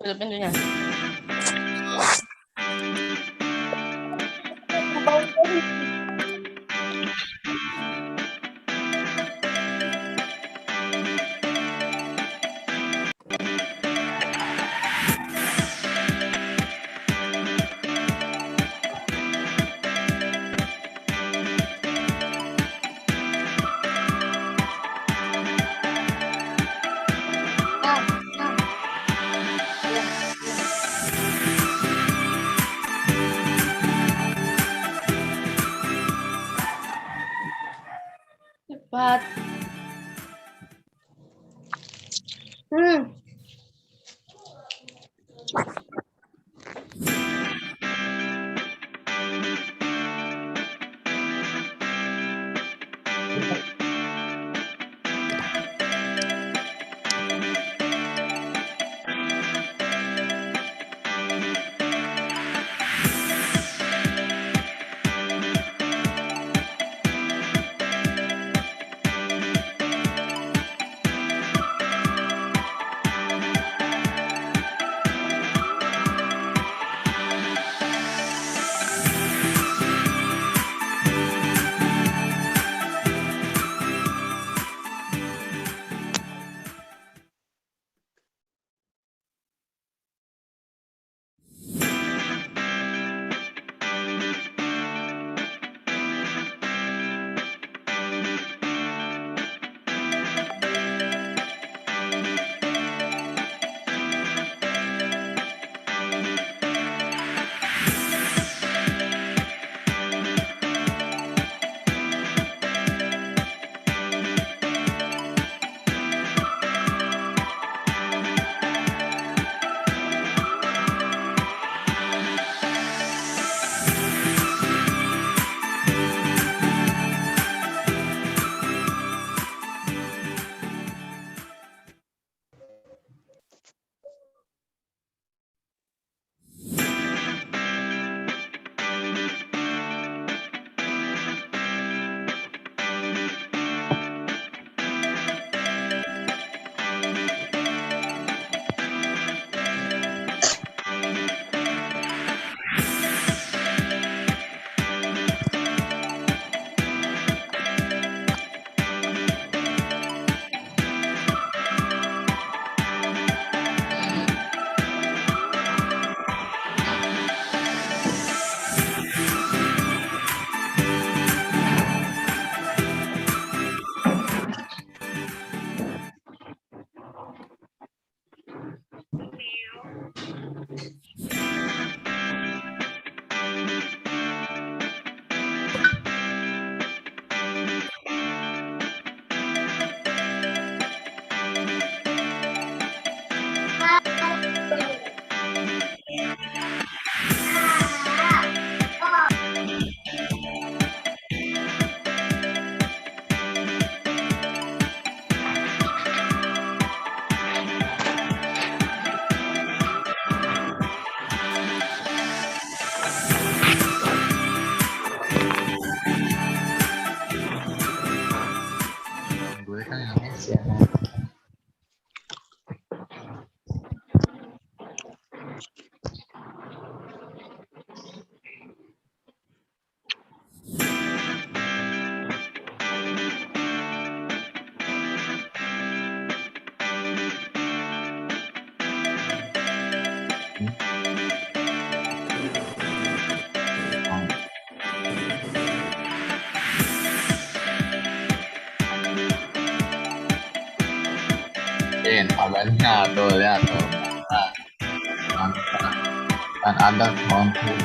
Tutup pintunya. Cepat. Awalnya tuh lihat tuh. Kan ada konflik.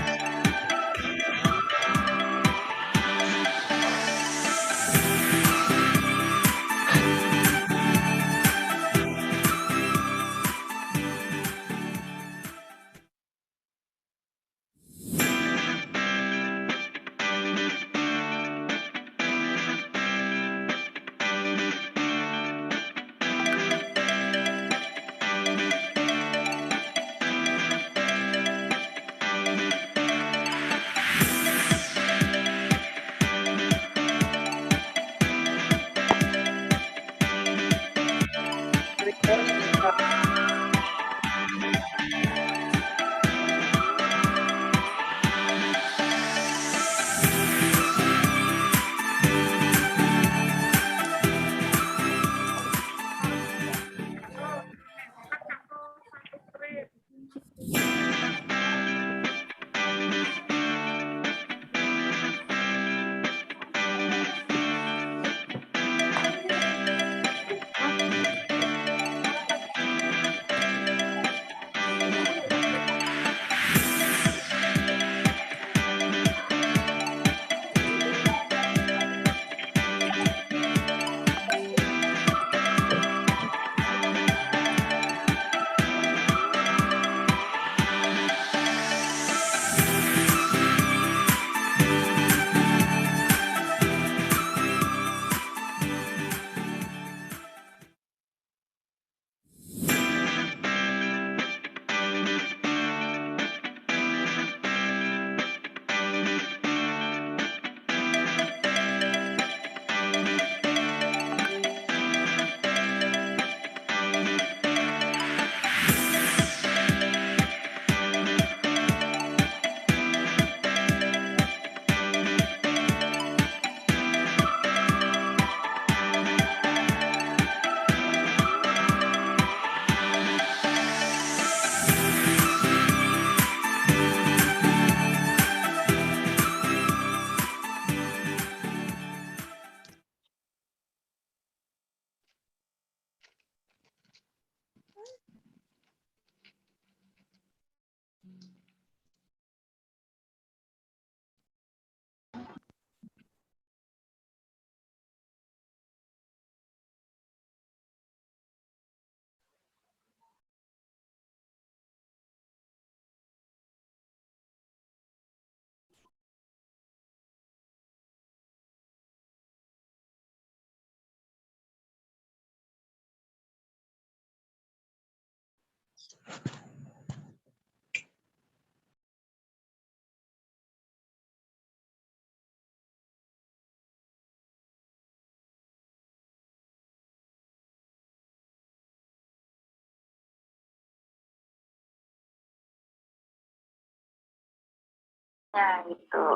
Ya itu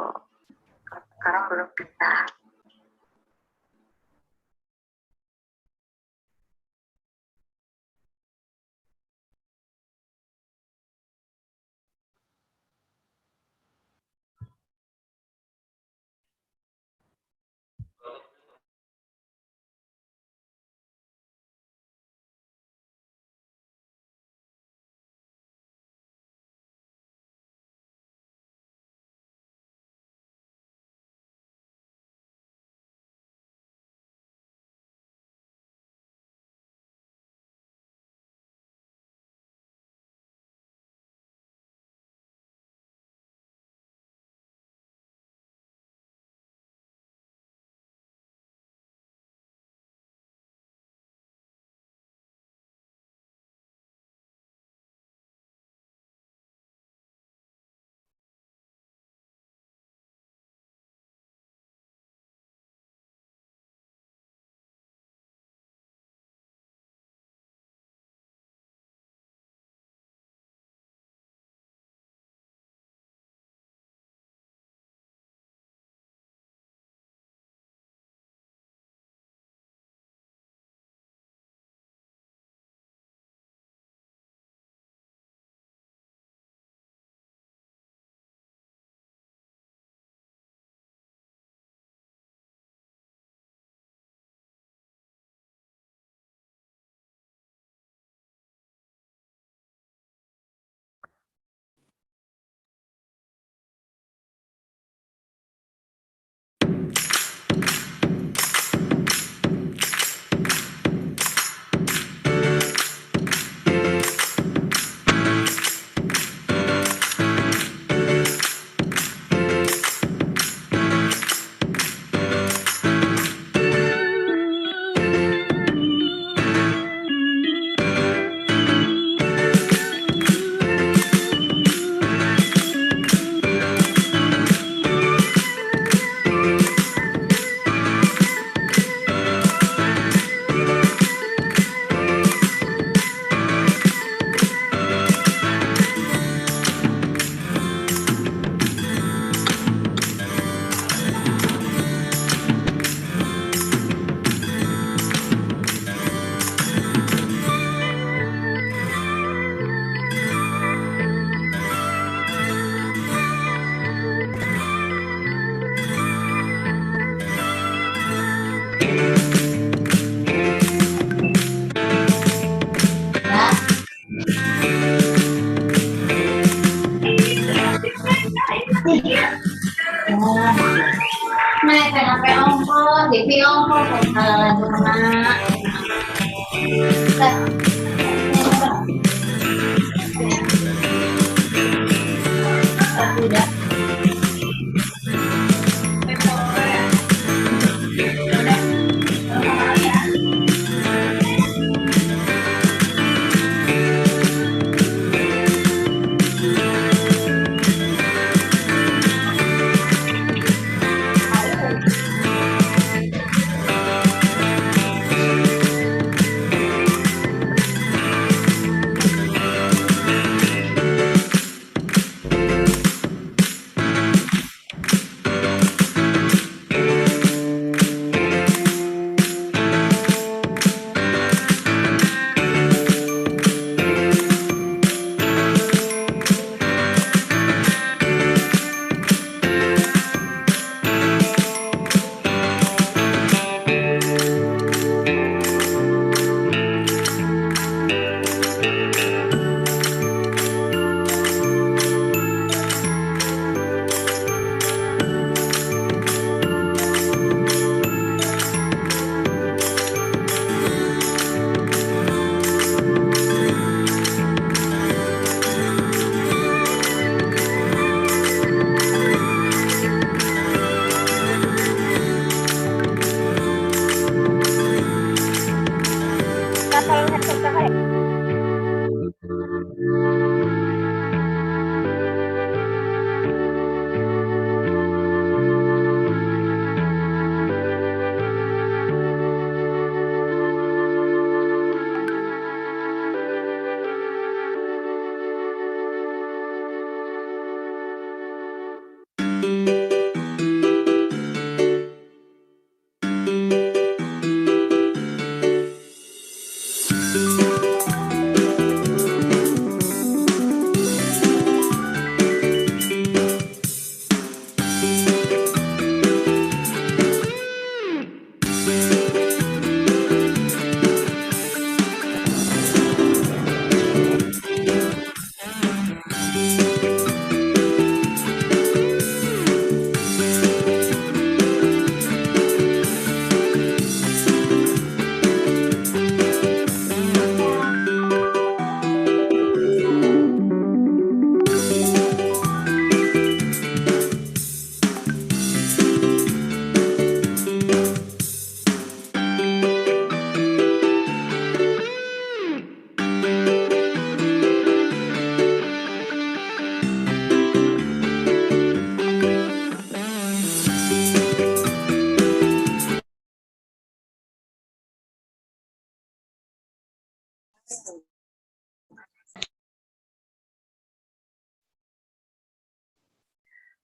sekarang belum bisa. พี่อ้อมตรงนั้นแต่tidak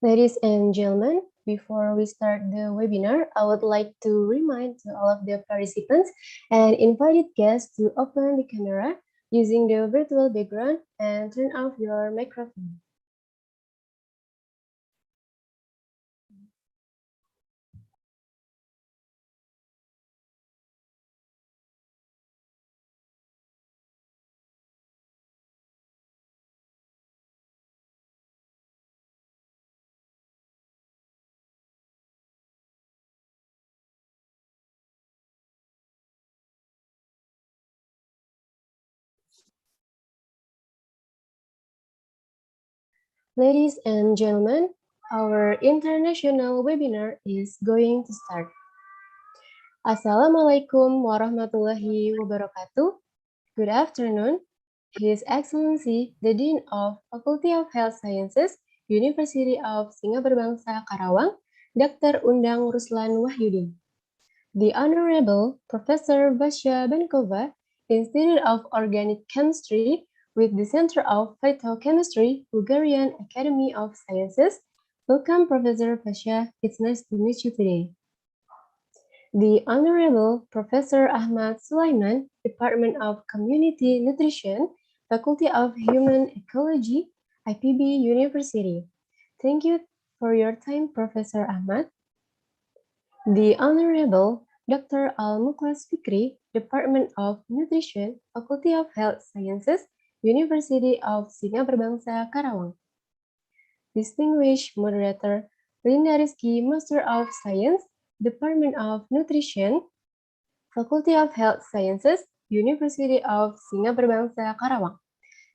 Ladies and gentlemen, before we start the webinar, I would like to remind to all of the participants and invited guests to open the camera using the virtual background and turn off your microphone. Ladies and gentlemen, our international webinar is going to start. Assalamualaikum warahmatullahi wabarakatuh. Good afternoon. His Excellency, the Dean of Faculty of Health Sciences, University of Singapura Bangsa Karawang, Dr. Undang Ruslan Wahyudin. The Honorable Professor Vasya Benkova, Institute of Organic Chemistry with the Center of Phytochemistry, Bulgarian Academy of Sciences. Welcome, Professor Vasya. It's nice to meet you today. The Honorable Professor Ahmad Sulaiman, Department of Community Nutrition, Faculty of Human Ecology, IPB University. Thank you for your time, Professor Ahmad. The Honorable Dr. Al-Mukhlas Fikri, Department of Nutrition, Faculty of Health Sciences, University of Singapura Bangsa Karawang. Distinguished Moderator Linda Rizky, Master of Science, Department of Nutrition, Faculty of Health Sciences, University of Singapura Bangsa Karawang,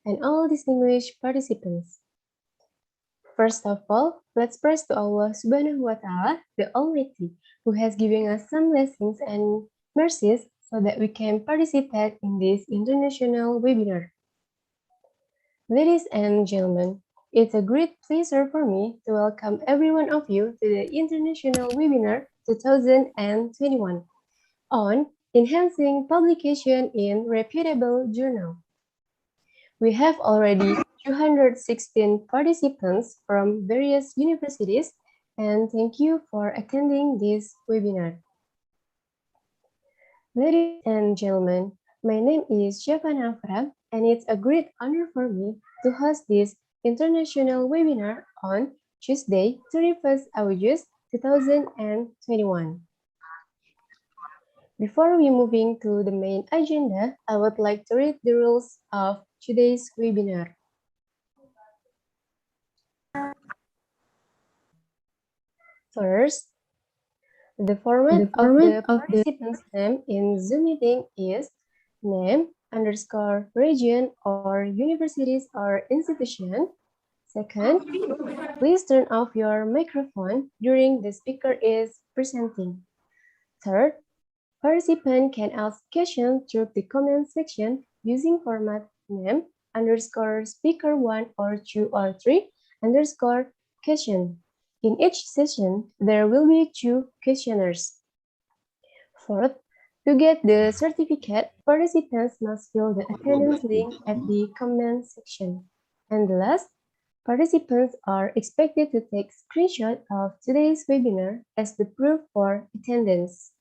and all distinguished participants. First of all, let's praise to Allah Subhanahu wa Ta'ala, the Almighty, who has given us some blessings and mercies so that we can participate in this international webinar. Ladies and gentlemen, it's a great pleasure for me to welcome every one of you to the International Webinar 2021 on Enhancing Publication in Reputable Journal. We have already 216 participants from various universities, and thank you for attending this webinar. Ladies and gentlemen, my name is Shavana Afra, and it's a great honor for me to host this international webinar on Tuesday, 31st August 2021. Before we moving to the main agenda, I would like to read the rules of today's webinar. First, the format of the participant's name in Zoom meeting is name underscore region or universities or institution. Second, please turn off your microphone during the speaker is presenting. Third, participant can ask questions through the comment section using format name underscore speaker 1 or 2 or 3 underscore question. In each session, there will be 2 questioners. Fourth, to get the certificate, participants must fill the attendance link at the comment section. And last, participants are expected to take screenshot of today's webinar as the proof for attendance.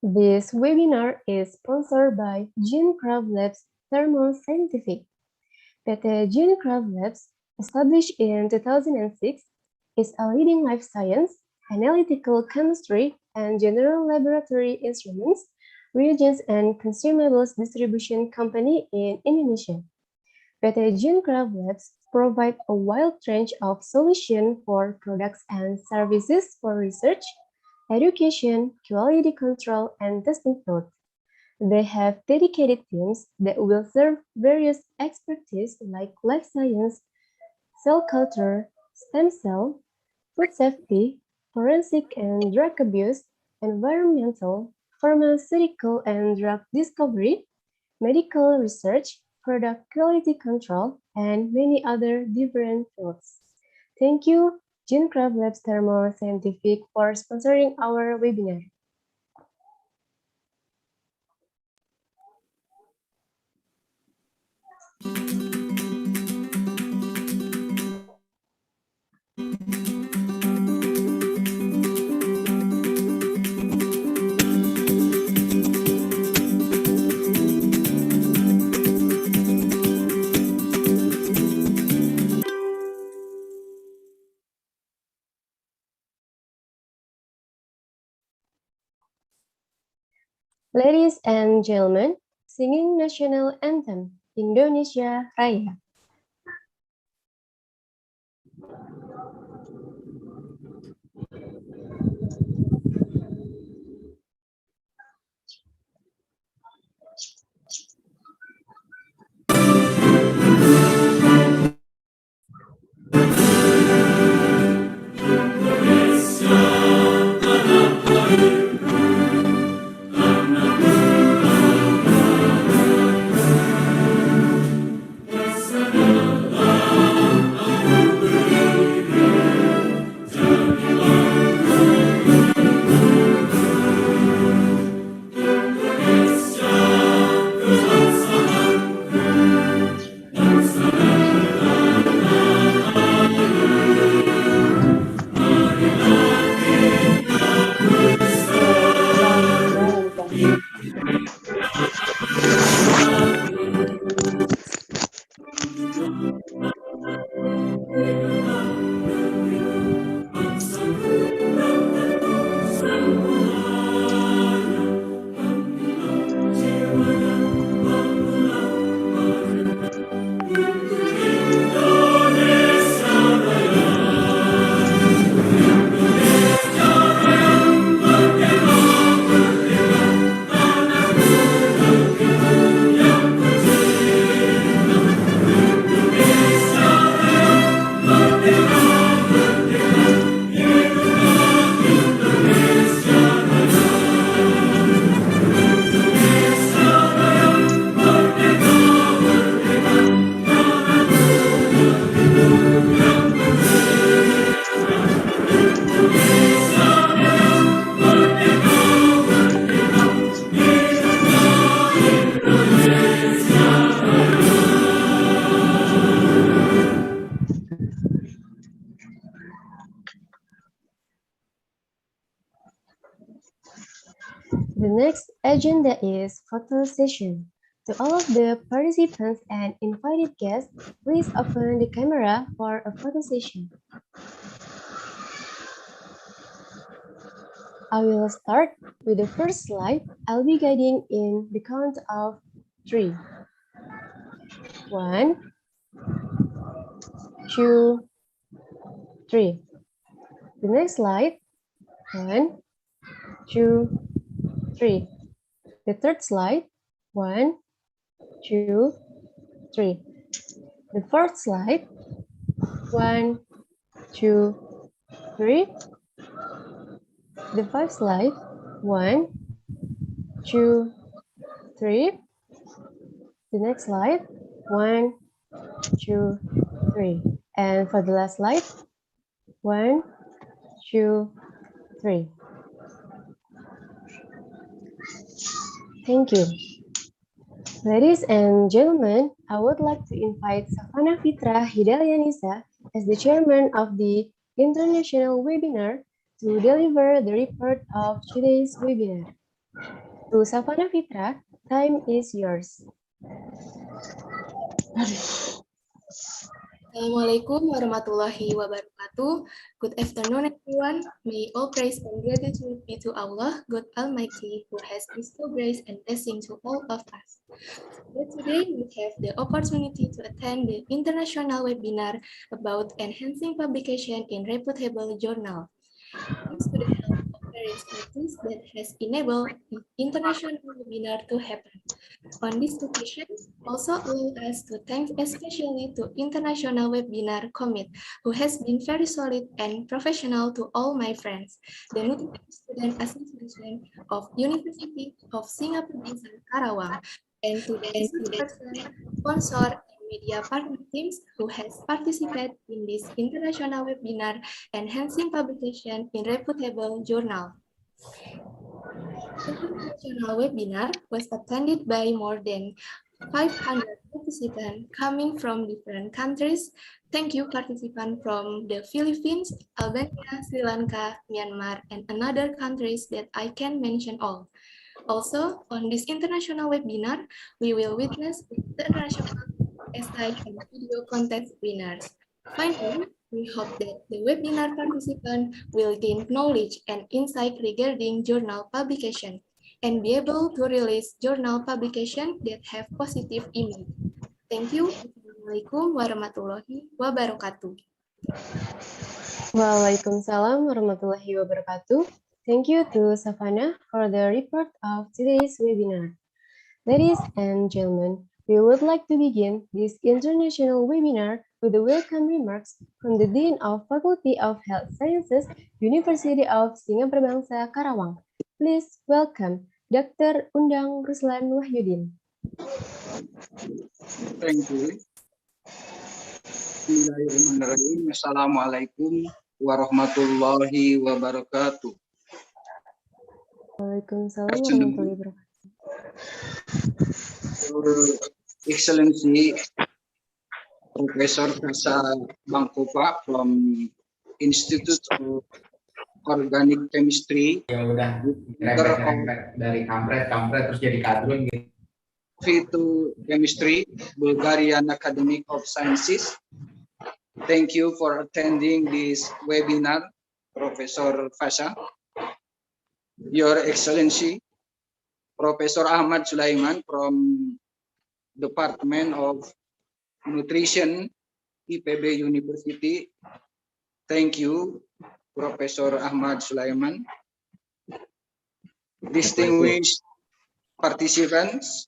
This webinar is sponsored by Gene Craft Labs Thermo Scientific. PT Gene Craft Labs, established in 2006, is a leading life science, analytical chemistry, and general laboratory instruments, reagents, and consumables distribution company in Indonesia. PT Gene Craft Labs provide a wide range of solutions for products and services for research, education, quality control, and testing fields. They have dedicated teams that will serve various expertise like life science, cell culture, stem cell, food safety, forensic and drug abuse, environmental, pharmaceutical and drug discovery, medical research, product quality control, and many other different fields. Thank you, Gene Craft Labs Thermo Scientific, for sponsoring our webinar. Ladies and gentlemen, singing national anthem, Indonesia Raya. The next agenda is photo session. To all of the participants and invited guests, please open the camera for a photo session. I will start with the first slide. I'll be guiding in the count of 3. 1, 2, 3. The next slide. 1, 2, 3. The third slide. 1, 2, 3. The fourth slide. 1, 2, 3. The fifth slide. 1, 2, 3. The next slide. 1, 2, 3. And for the last slide. 1, 2, 3. Thank you. Ladies and gentlemen, I would like to invite Savana Fitra Hidayanisa as the chairman of the international webinar to deliver the report of today's webinar. To Savana Fitra, time is yours. Assalamualaikum warahmatullahi wabarakatuh. Good afternoon, everyone. May all praise and gratitude be to Allah, God Almighty, who has bestowed grace and blessing to all of us. So today, we have the opportunity to attend the international webinar about enhancing publication in reputable journal. Thanks to the help of various parties that has enabled the international webinar to happen. On this occasion, also allow us to thank especially to International Webinar Commit, who has been very solid and professional to all my friends, the Notified Student Association of University of Singapore Bangsa Karawang, and to the research person, sponsor, and media partner teams who has participated in this international webinar, enhancing publication in reputable journal. The international webinar was attended by more than 500 participants coming from different countries. Thank you, participants from the Philippines, Albania, Sri Lanka, Myanmar, and another countries that I can mention all. Also, on this international webinar, we will witness the international essay and video contest winners. Finally, we hope that the webinar participants will gain knowledge and insight regarding journal publication and be able to release journal publication that have positive image. Thank you. Assalamualaikum warahmatullahi wabarakatuh. Waalaikumsalam warahmatullahi wabarakatuh. Thank you to Savana for the report of today's webinar. Ladies and gentlemen, we would like to begin this international webinar with the welcome remarks from the Dean of Faculty of Health Sciences, University of Singapore Bangsa Karawang. Please welcome Dr. Undang Ruslan Wahyudin. Thank you. Bismillahirrahmanirrahim. Assalamualaikum warahmatullahi wabarakatuh. Waalaikumsalam warahmatullahi wabarakatuh. Your Excellency Professor Kasa Bangkopa from Institute of Organic Chemistry. Ya udah, dari kampret terus jadi kadrun gitu. Phytochemistry, Bulgarian Academy of Sciences. Thank you for attending this webinar, Professor Fasha. Your Excellency, Professor Ahmad Sulaiman from Department of Nutrition, IPB University. Thank you, Professor Ahmad Sulaiman. Distinguished participants,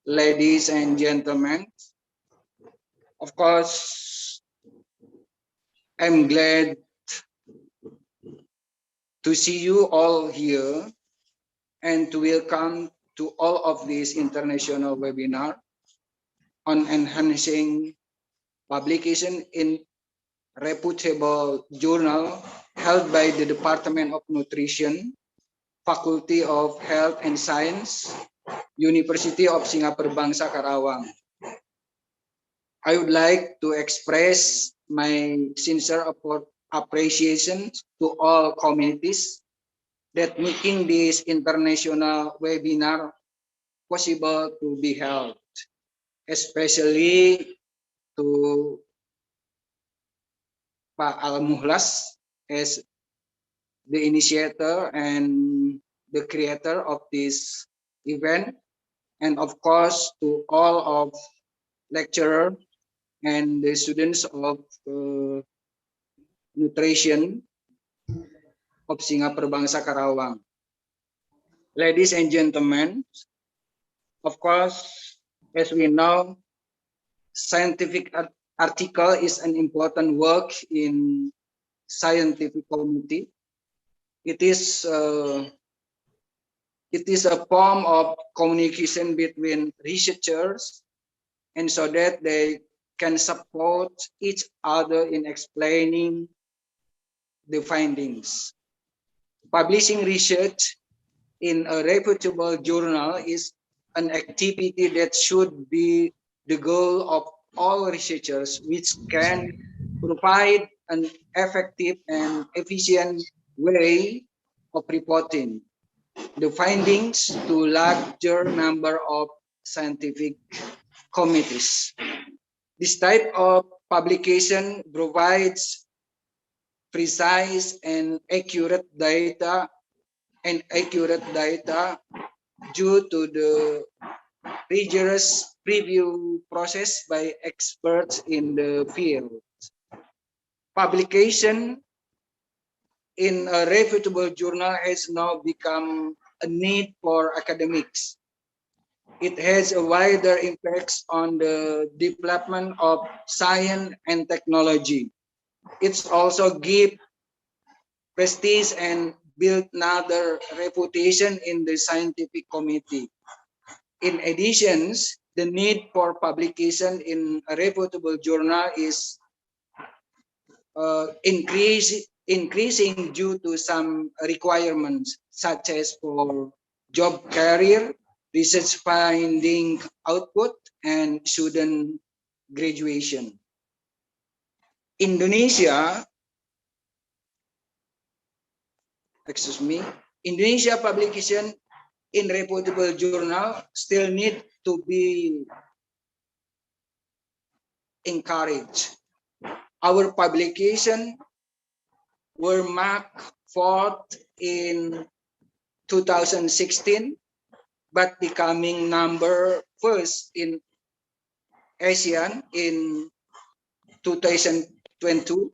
ladies and gentlemen, of course, I'm glad to see you all here and to welcome to all of this international webinar on enhancing publication in reputable journal held by the Department of Nutrition, Faculty of Health and Science, University of Singapore Bangsa Karawang. I would like to express my sincere appreciation to all communities that making this international webinar possible to be held, especially to Pak Al Muhlas as the initiator and the creator of this event, and of course to all of lecturer and the students of nutrition of Singapura Bangsa Karawang. Ladies and gentlemen, of course, as we know, scientific article is an important work in scientific community. It is a form of communication between researchers, and so that they can support each other in explaining the findings. Publishing research in a reputable journal is an activity that should be the goal of all researchers, which can provide an effective and efficient way of reporting the findings to larger number of scientific committees. This type of publication provides precise and accurate data due to the rigorous review process by experts in the field. Publication in a reputable journal has now become a need for academics. It has a wider impact on the development of science and technology. It's also give prestige and build another reputation in the scientific community. In addition, the need for publication in a reputable journal is increasing due to some requirements, such as for job career, research finding output, and student graduation. Indonesia publication in reputable journal still need to be encouraged. Our publication were marked fourth in 2016, but becoming number first in ASEAN in 2020. 2020.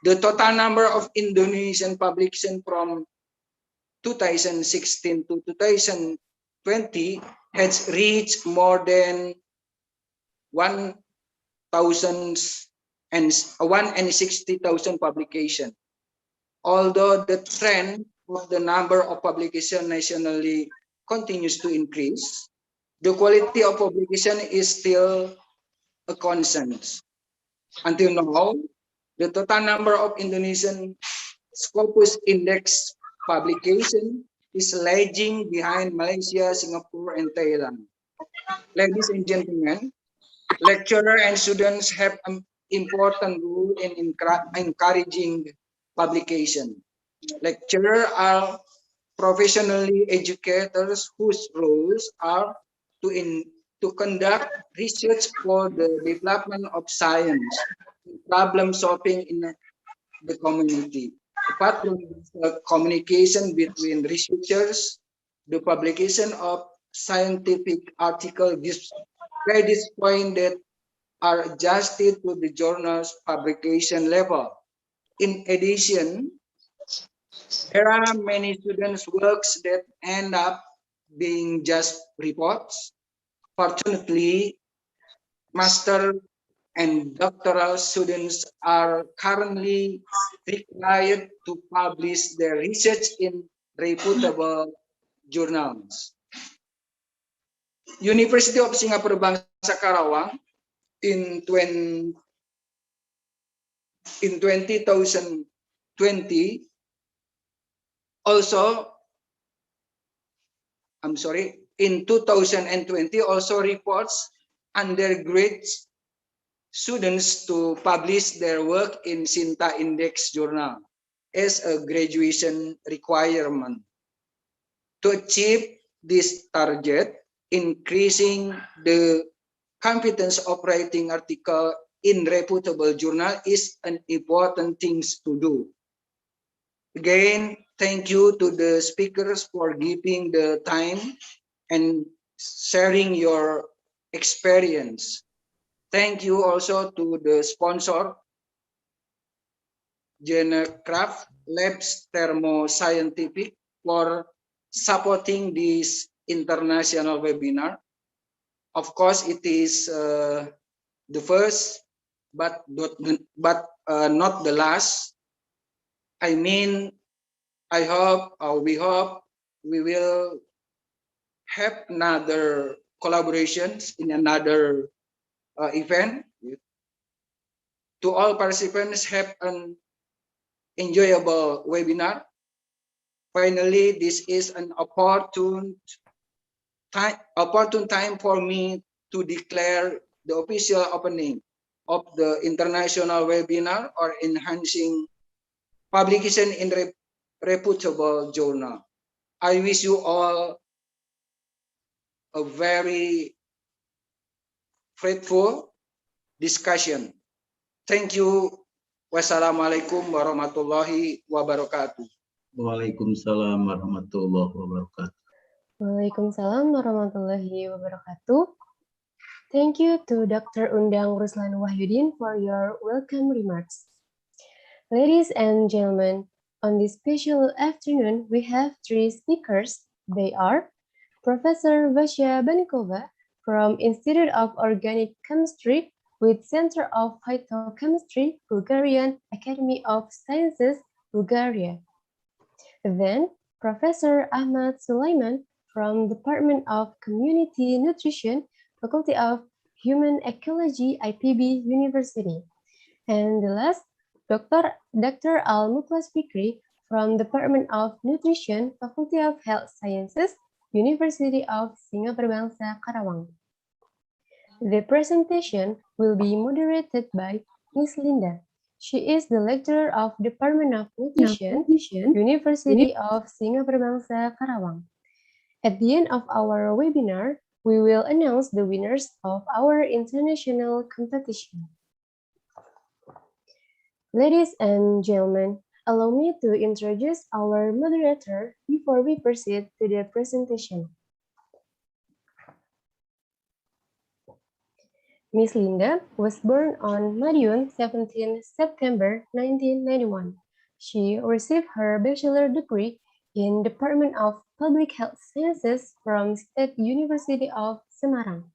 The total number of Indonesian publication from 2016 to 2020 has reached more than 160,000 publications. Although the trend of the number of publications nationally continues to increase, the quality of publication is still a concern. Until now, the total number of Indonesian Scopus Index publication is lagging behind Malaysia, Singapore, and Thailand. Ladies and gentlemen, lecturers and students have an important role in encouraging publication. Lecturers are professionally educators whose roles are to conduct research for the development of science, problem solving in the community. Apart from the communication between researchers, the publication of scientific articles gives credit points that are adjusted to the journal's publication level. In addition, there are many students' works that end up being just reports. Fortunately, master and doctoral students are currently required to publish their research in reputable journals. University of Singapura Bangsa Karawang in 2020 also, in 2020 also reports undergraduate students to publish their work in Sinta Index Journal as a graduation requirement. To achieve this target, increasing the competence of writing article in reputable journal is an important thing to do. Again, thank you to the speakers for giving the time and sharing your experience. Thank you also to the sponsor, Genecraft Labs Thermoscientific, for supporting this international webinar. Of course, it is the first, but not the last. I mean, I hope, we hope we will have another collaborations in another event. To all participants, have an enjoyable webinar. Finally, this is an opportune time for me to declare the official opening of the international webinar or enhancing publication in reputable journal. I wish you all a very fruitful discussion. Thank you. Wassalamualaikum warahmatullahi wabarakatuh. Waalaikumsalam warahmatullahi wabarakatuh. Waalaikumsalam warahmatullahi wabarakatuh. Thank you to Dr. Undang Ruslan Wahyudin for your welcome remarks. Ladies and gentlemen, on this special afternoon, we have three speakers. They are Professor Vasya Banikova from Institute of Organic Chemistry with Center of Phytochemistry, Bulgarian Academy of Sciences, Bulgaria. Then, Professor Ahmad Sulaiman from Department of Community Nutrition, Faculty of Human Ecology, IPB University. And the last, Dr. Al-Muklas Fikri from Department of Nutrition, Faculty of Health Sciences, University of Singapore Bangsa, Karawang. The presentation will be moderated by Ms. Linda. She is the lecturer of Department of Nutrition, University of Singapore Bangsa, Karawang. At the end of our webinar, we will announce the winners of our international competition. Ladies and gentlemen, allow me to introduce our moderator before we proceed to the presentation. Miss Linda was born on Madiun, 17 September 1991. She received her bachelor degree in Department of Public Health Sciences from State University of Semarang.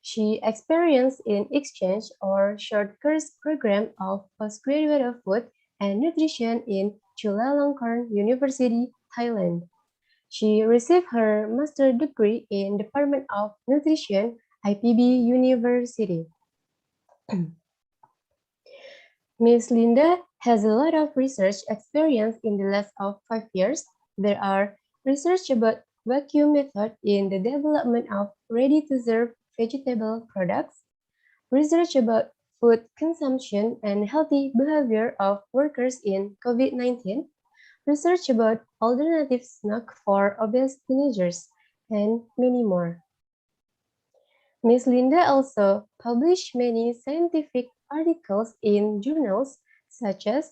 She experienced in exchange or short course program of postgraduate of food and nutrition in Chulalongkorn University, Thailand. She received her master's degree in Department of Nutrition, IPB University. Ms. Linda has a lot of research experience in the last of 5 years. There are research about vacuum method in the development of ready-to-serve vegetable products, research about food consumption and healthy behavior of workers in COVID-19, research about alternative snack for obese teenagers, and many more. Ms. Linda also published many scientific articles in journals such as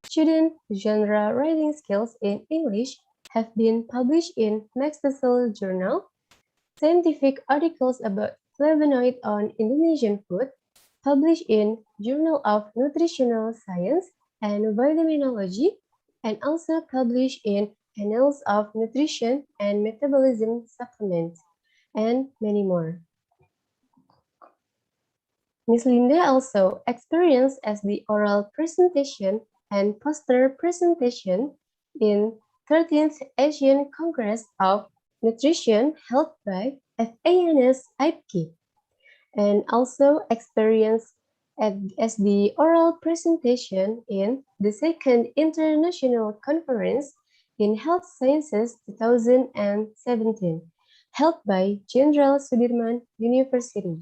Student Genre Writing Skills in English have been published in Maxwell Journal, scientific articles about flavonoid on Indonesian food published in Journal of Nutritional Science and Vitaminology, and also published in Annals of Nutrition and Metabolism Supplements, and many more. Ms. Linda also experienced as the oral presentation and poster presentation in 13th Asian Congress of Nutrition held by FANS IPK, and also experienced as the oral presentation in the second International Conference in Health Sciences 2017, held by Jenderal Sudirman University.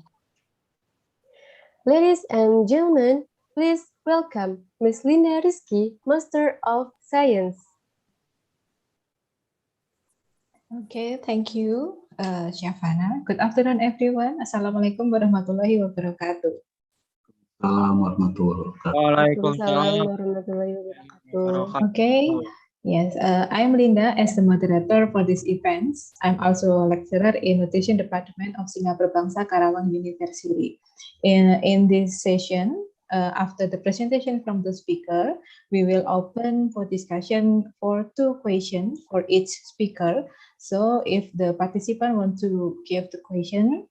Ladies and gentlemen, please welcome Ms. Linda Rizky, Master of Science. Okay, thank you, Syafana. Good afternoon, everyone. Assalamualaikum warahmatullahi wabarakatuh. Assalamualaikum warahmatullahi wabarakatuh. Waalaikumsalam warahmatullahi wabarakatuh. Okay, yes, I'm Linda as the moderator for this event. I'm also a lecturer in Nutrition Department of Singapura Bangsa Karawang University. In this session, after the presentation from the speaker, we will open for discussion for 2 questions for each speaker. So if the participant want to give the question,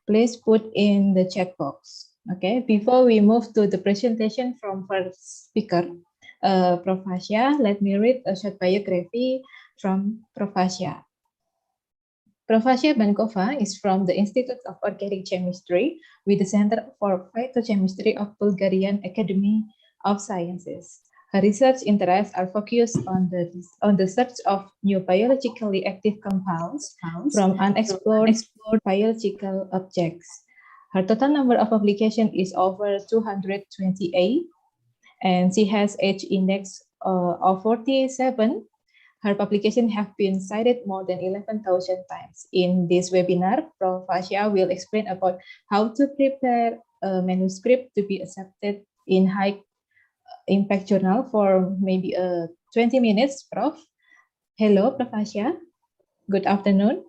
please put in the chat box. Okay, before we move to the presentation from first speaker, Prof. Hasya, let me read a short biography from Prof. Hasya. Prof. Hasya Bankova is from the Institute of Organic Chemistry with the Center for Phytochemistry of Bulgarian Academy of Sciences. Her research interests are focused on the search of new biologically active compounds from unexplored biological objects. Her total number of publications is over 228, and she has H index of 47. Her publications have been cited more than 11,000 times. In this webinar, Prof. Hasya will explain about how to prepare a manuscript to be accepted in high impact journal for maybe 20 minutes, Prof. Hello, Prof. Hasya. Good afternoon.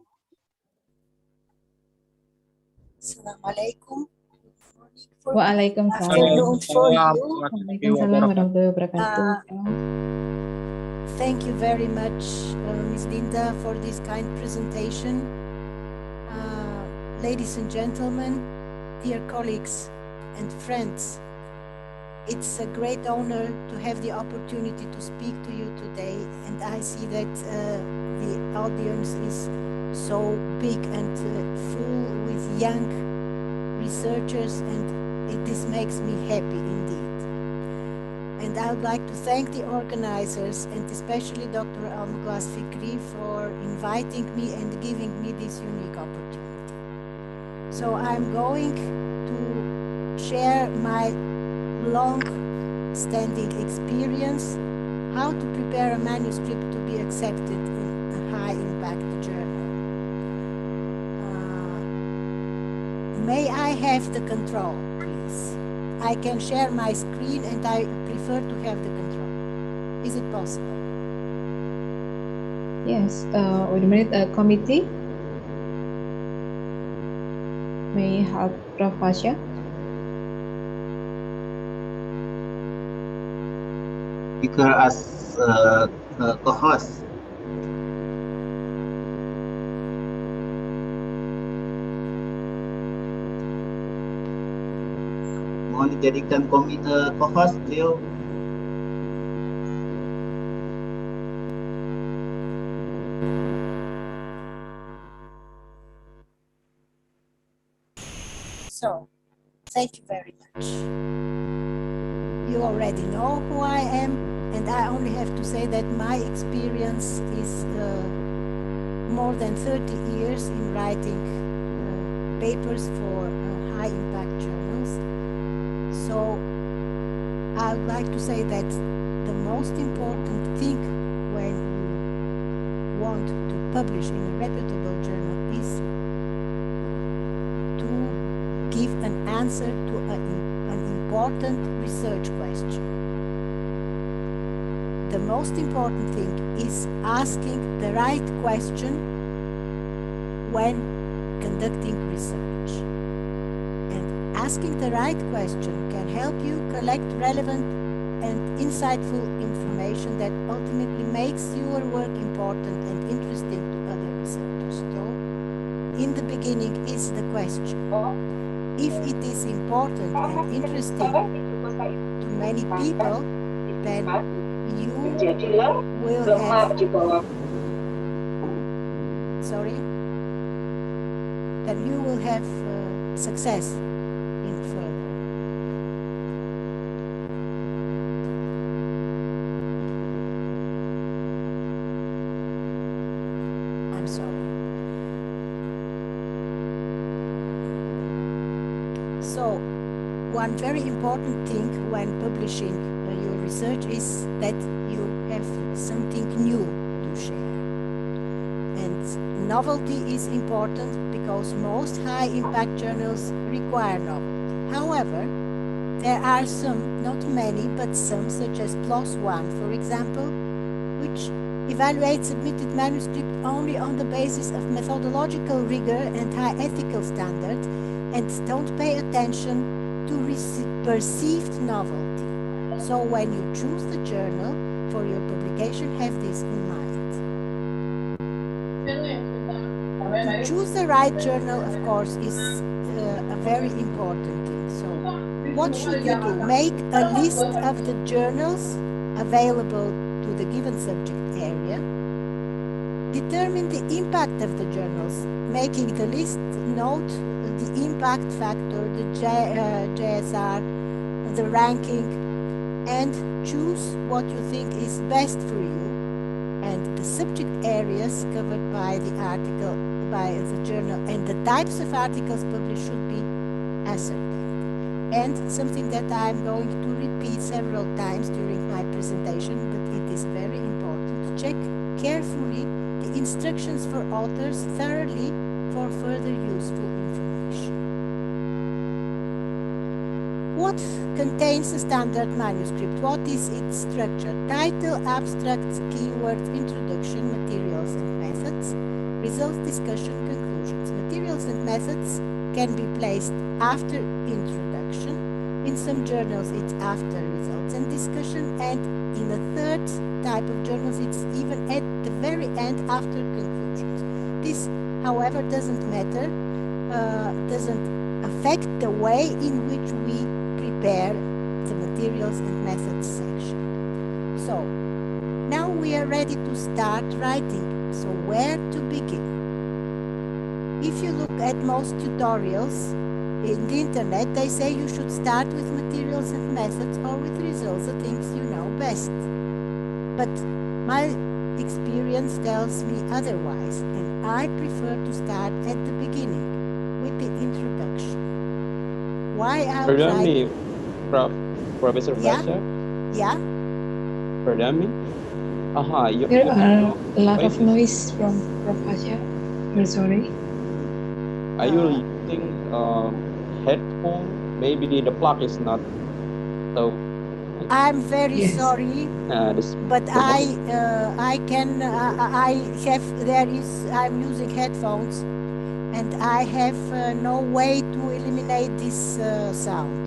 Assalamualaikum. Waalaikumsalam. Afternoon for you. Waalaikumsalam warahmatullahi wabarakatuh. Thank you very much, Ms. Linda, for this kind presentation. Ladies and gentlemen, dear colleagues and friends, it's a great honor to have the opportunity to speak to you today, and I see that the audience is so big and full with young researchers, and this makes me happy indeed. And I would like to thank the organizers and especially Dr. Almaglas Fikri for inviting me and giving me this unique opportunity. So I'm going to share my long-standing experience, how to prepare a manuscript to be accepted in a high-impact journal. May I have the control, please? I can share my screen and I prefer to have the control. Is it possible? Yes, wait a minute, committee. May I help Prof. Hasya? Speaker as co-host. Mohon dijadikan co-host, Leo. So, thank you very much. You already know who I am, and I only have to say that my experience is more than 30 years in writing papers for high-impact journals. So I would like to say that the most important thing when you want to publish in a reputable journal is to give an answer to an important research question. The most important thing is asking the right question when conducting research. And asking the right question can help you collect relevant and insightful information that ultimately makes your work important and interesting to other researchers. So, in the beginning is the question. If it is important and interesting to many people, then you will have then you will have success in further. I'm sorry. So one very important thing when publishing your research is that you have something new to share. And novelty is important because most high impact journals require novelty. However, there are some, not many, but some, such as PLOS ONE, for example, which evaluate submitted manuscript only on the basis of methodological rigor and high ethical standards and don't pay attention to perceived novelty. So when you choose the journal for your publication, have this in mind. To choose the right journal, of course, is a very important thing. So what should you do? Make a list of the journals available to the given subject area. Determine the impact of the journals, making the list note the impact factor, the JSR, the ranking, and choose what you think is best for you. And the subject areas covered by the article, by the journal, and the types of articles published should be ascertained. And something that I'm going to repeat several times during my presentation, but it is very important to check carefully the instructions for authors thoroughly for further useful information. What contains a standard manuscript? What is its structure? Title, abstracts, keywords, introduction, materials and methods, results, discussion, conclusions. Materials and methods can be placed after introduction. In some journals, it's after results and discussion, and in the third type of journals, it's even at the very end after conclusions. This, however, doesn't matter, doesn't affect the way in which we prepare the materials and methods section. So now we are ready to start writing. So where to begin? If you look at most tutorials in the internet, they say you should start with materials and methods or with results, the things you know best. But my experience tells me otherwise, and I prefer to start at the beginning with the introduction. Why Pardon me, outright? Professor Yeah, Fasha. yeah. Pardon me. There are a lot of voice is- noise from Prof. Asya. We're sorry. Are you using headphone? Maybe the plug is not so. I'm very Yes. sorry, This but the voice. I'm using headphones, and I have no way to eliminate this sound.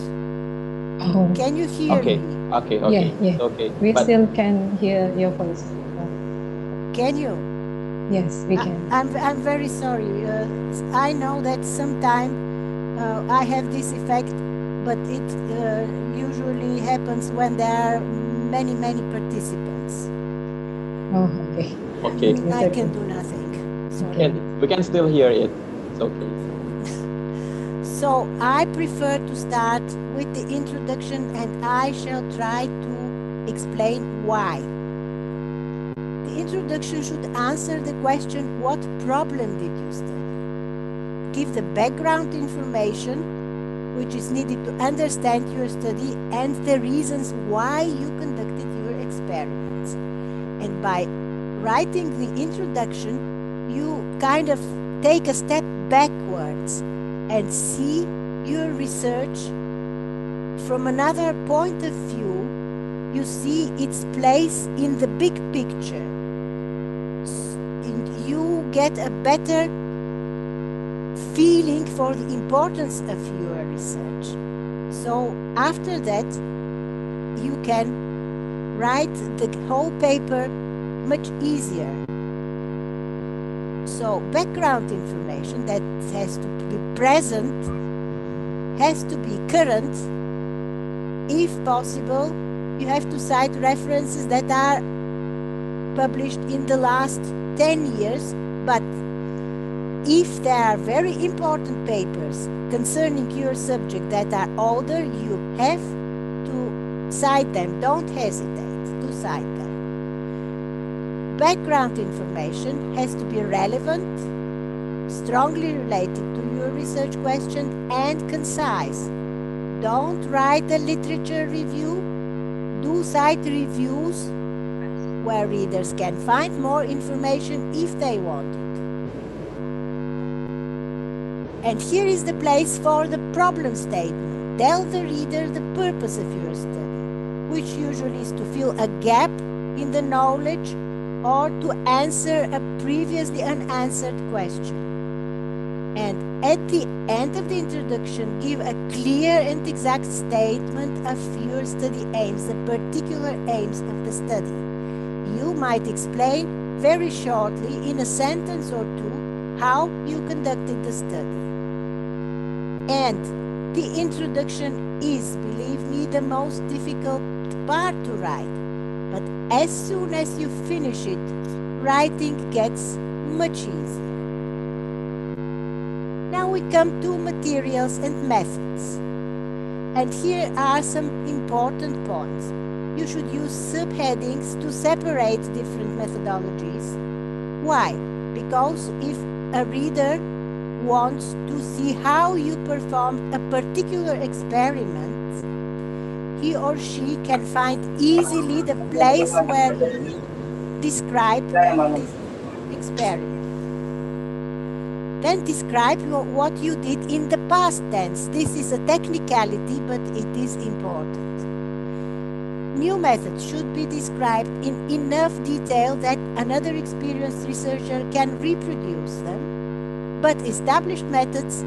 Oh, Can you hear Okay, me? okay, yeah, okay, yeah. okay. We But still can hear your voice. Can you? Yes, we can. I'm very sorry. I know that sometimes I have this effect, but it usually happens when there are many participants. Oh, okay. okay, I can do nothing. Sorry. we can still hear it. It's okay. So I prefer to start with the introduction, and I shall try to explain why. The introduction should answer the question, what problem did you study? Give the background information which is needed to understand your study and the reasons why you conducted your experiments. And by writing the introduction, you kind of take a step backwards and see your research from another point of view. You see its place in the big picture. You get a better feeling for the importance of your research. So after that, you can write the whole paper much easier. So background information that has to be present, has to be current. If possible, you have to cite references that are published in the last 10 years, but if there are very important papers concerning your subject that are older, you have to cite them. Don't hesitate to cite them. Background information has to be relevant, strongly related to your research question, and concise. Don't write a literature review. Do site reviews where readers can find more information if they want it. And here is the place for the problem statement. Tell the reader the purpose of your study, which usually is to fill a gap in the knowledge or to answer a previously unanswered question. And at the end of the introduction, give a clear and exact statement of your study aims, the particular aims of the study. You might explain very shortly in a sentence or two how you conducted the study. And the introduction is, believe me, the most difficult part to write. But as soon as you finish it, writing gets much easier. Now we come to materials and methods. And here are some important points. You should use subheadings to separate different methodologies. Why? Because if a reader wants to see how you performed a particular experiment, he or she can find easily the place where you describe this experiment. Then describe what you did in the past tense. This is a technicality, but it is important. New methods should be described in enough detail that another experienced researcher can reproduce them, but established methods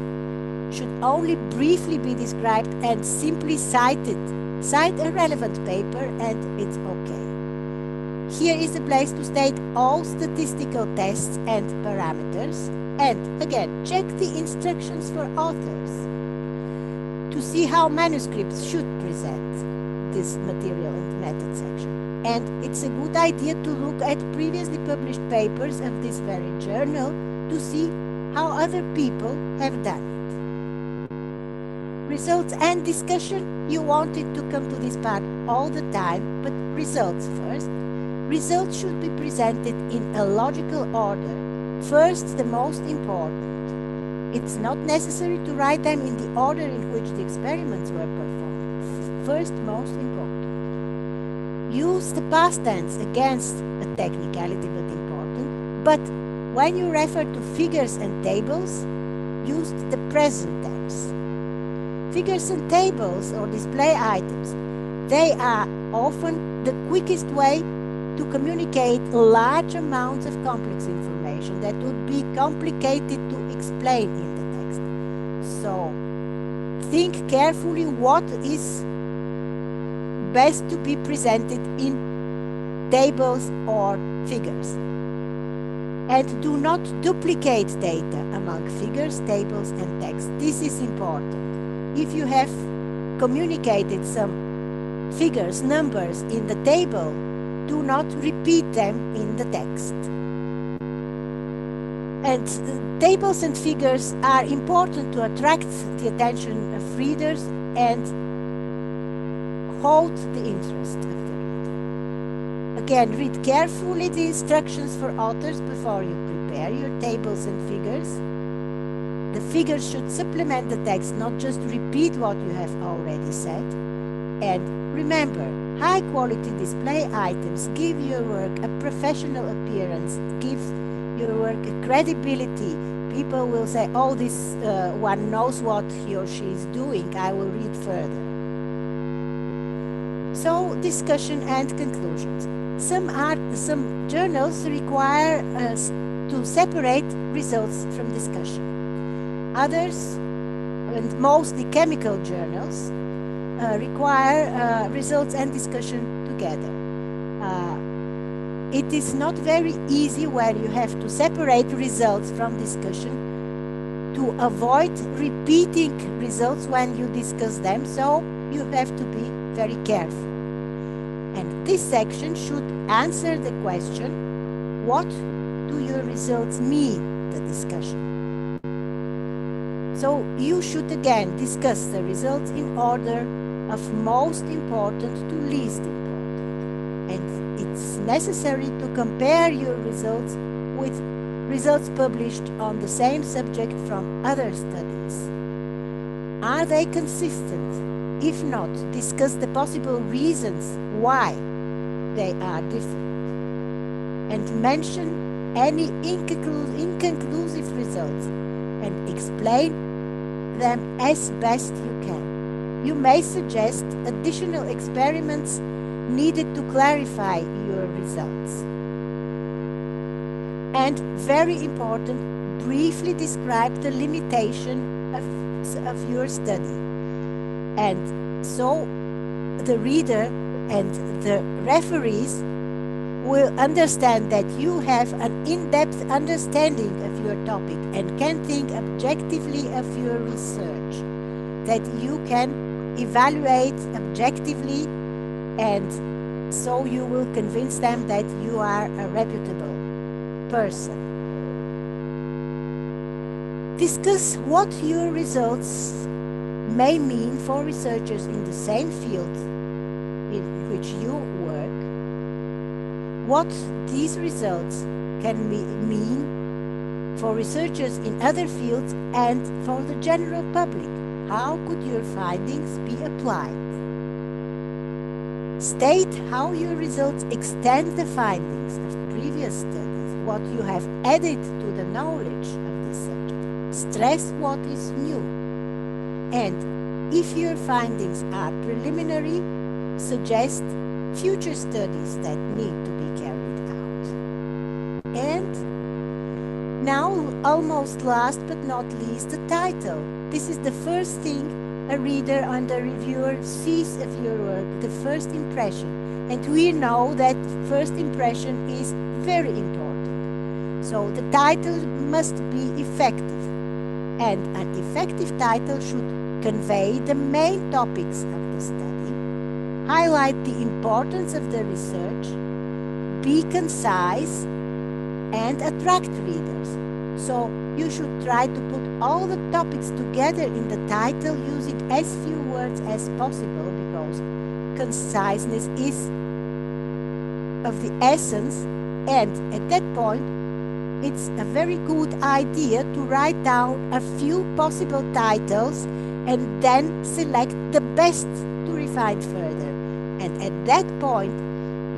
should only briefly be described and simply cited. Cite a relevant paper and it's okay. Here is the place to state all statistical tests and parameters, and again, check the instructions for authors to see how manuscripts should present this material and method section. And it's a good idea to look at previously published papers of this very journal to see how other people have done it. Results and discussion, you wanted to come to this part all the time, but results first. Results should be presented in a logical order. First, the most important. It's not necessary to write them in the order in which the experiments were performed. First, most important. Use the past tense against a technicality but important, but when you refer to figures and tables, use the present tense. Figures and tables or display items, they are often the quickest way to communicate large amounts of complex information that would be complicated to explain in the text. So think carefully what is best to be presented in tables or figures. And do not duplicate data among figures, tables, and text. This is important. If you have communicated some figures, numbers in the table, do not repeat them in the text. And tables and figures are important to attract the attention of readers and hold the interest of the reader. Again, read carefully the instructions for authors before you prepare your tables and figures. The figures should supplement the text, not just repeat what you have already said. And remember, high-quality display items give your work a professional appearance, give your work a credibility. People will say, oh, this one knows what he or she is doing. I will read further. So, discussion and conclusions. Some journals require us to separate results from discussion. Others, and mostly chemical journals, require results and discussion together. It is not very easy where you have to separate results from discussion to avoid repeating results when you discuss them, so you have to be very careful. And this section should answer the question, what do your results mean, the discussion? So you should again discuss the results in order of most important to least important. And it's necessary to compare your results with results published on the same subject from other studies. Are they consistent? Are they consistent with the results of your study? Are they consistent with the results of other studies? And If not, discuss the possible reasons why they are different, and mention any inconclusive results and explain them as best you can. You may suggest additional experiments needed to clarify your results. And very important, briefly describe the limitation of your study. And so the reader and the referees will understand that you have an in-depth understanding of your topic and can think objectively of your research, that you can evaluate objectively, and so you will convince them that you are a reputable person. Discuss what your results may mean for researchers in the same field in which you work, what these results can mean for researchers in other fields and for the general public. How could your findings be applied? State how your results extend the findings of previous studies, what you have added to the knowledge of this subject. Stress what is new. And if your findings are preliminary, suggest future studies that need to be carried out. And now, almost last but not least, the title. This is the first thing a reader and a reviewer sees of your work, the first impression. And we know that first impression is very important. So the title must be effective. And an effective title should convey the main topics of the study, highlight the importance of the research, be concise, and attract readers. So you should try to put all the topics together in the title using as few words as possible, because conciseness is of the essence, and at that point it's a very good idea to write down a few possible titles and then select the best to refine further. And at that point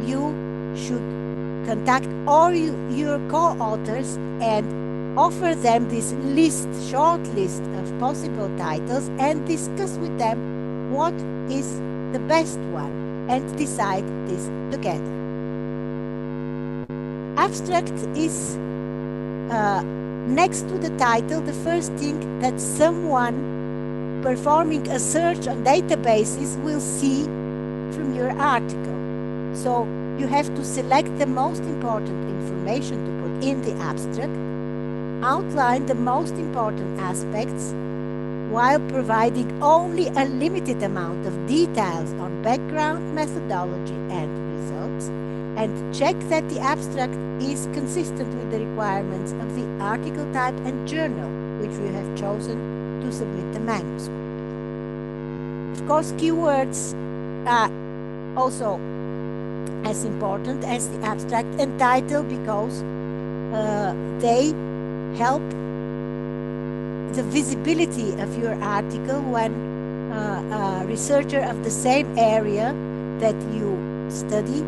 you should contact all your co-authors and offer them this short list of possible titles and discuss with them what is the best one and decide this together. Abstract is next to the title the first thing that someone performing a search on databases will see from your article. So you have to select the most important information to put in the abstract, outline the most important aspects while providing only a limited amount of details on background, methodology, and results, and check that the abstract is consistent with the requirements of the article type and journal which you have chosen to submit the manuscript. Of course, keywords are also as important as the abstract and title, because they help the visibility of your article when a researcher of the same area that you study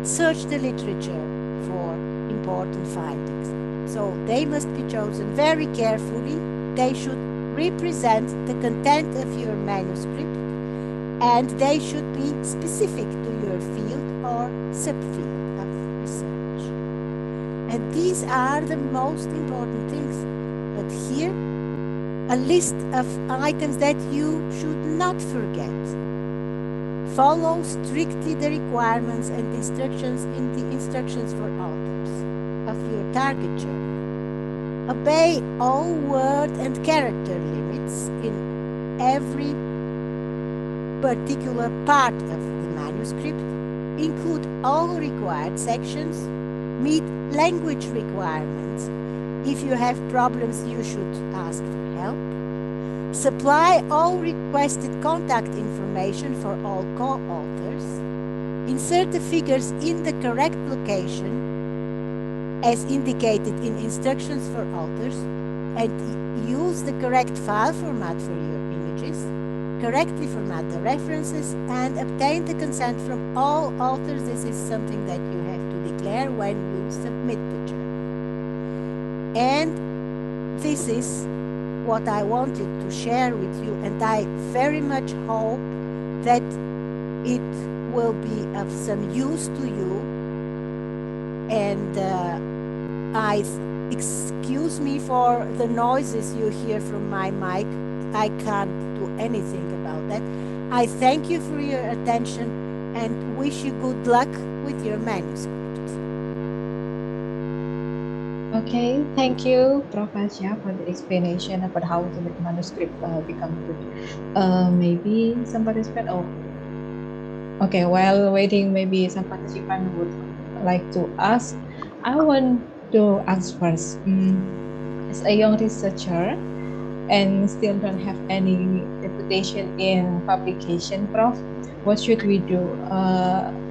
search the literature for important findings. So they must be chosen very carefully. They should represent the content of your manuscript, and they should be specific to your field or subfield of research. And these are the most important things. But here, a list of items that you should not forget. Follow strictly the requirements and instructions in the instructions for authors of your target journal. Obey all word and character limits in every particular part of the manuscript. Include all required sections. Meet language requirements. If you have problems, you should ask for help. Supply all requested contact information for all co-authors. Insert the figures in the correct location as indicated in instructions for authors, and use the correct file format for your images. correctly format the references, and obtain the consent from all authors. This is something that you have to declare when you submit the journal. And this is what I wanted to share with you, and I very much hope that it will be of some use to you. And excuse me for the noises you hear from my mic. I can't do anything about that. I thank you for your attention and wish you good luck with your manuscript. Okay, thank you, Prof. Asya, for the explanation about how to make manuscript become good. Maybe some participant. Oh, okay. While waiting, maybe some participant would like to ask. I want to ask first. As a young researcher and still don't have any reputation in publication, Prof, what should we do?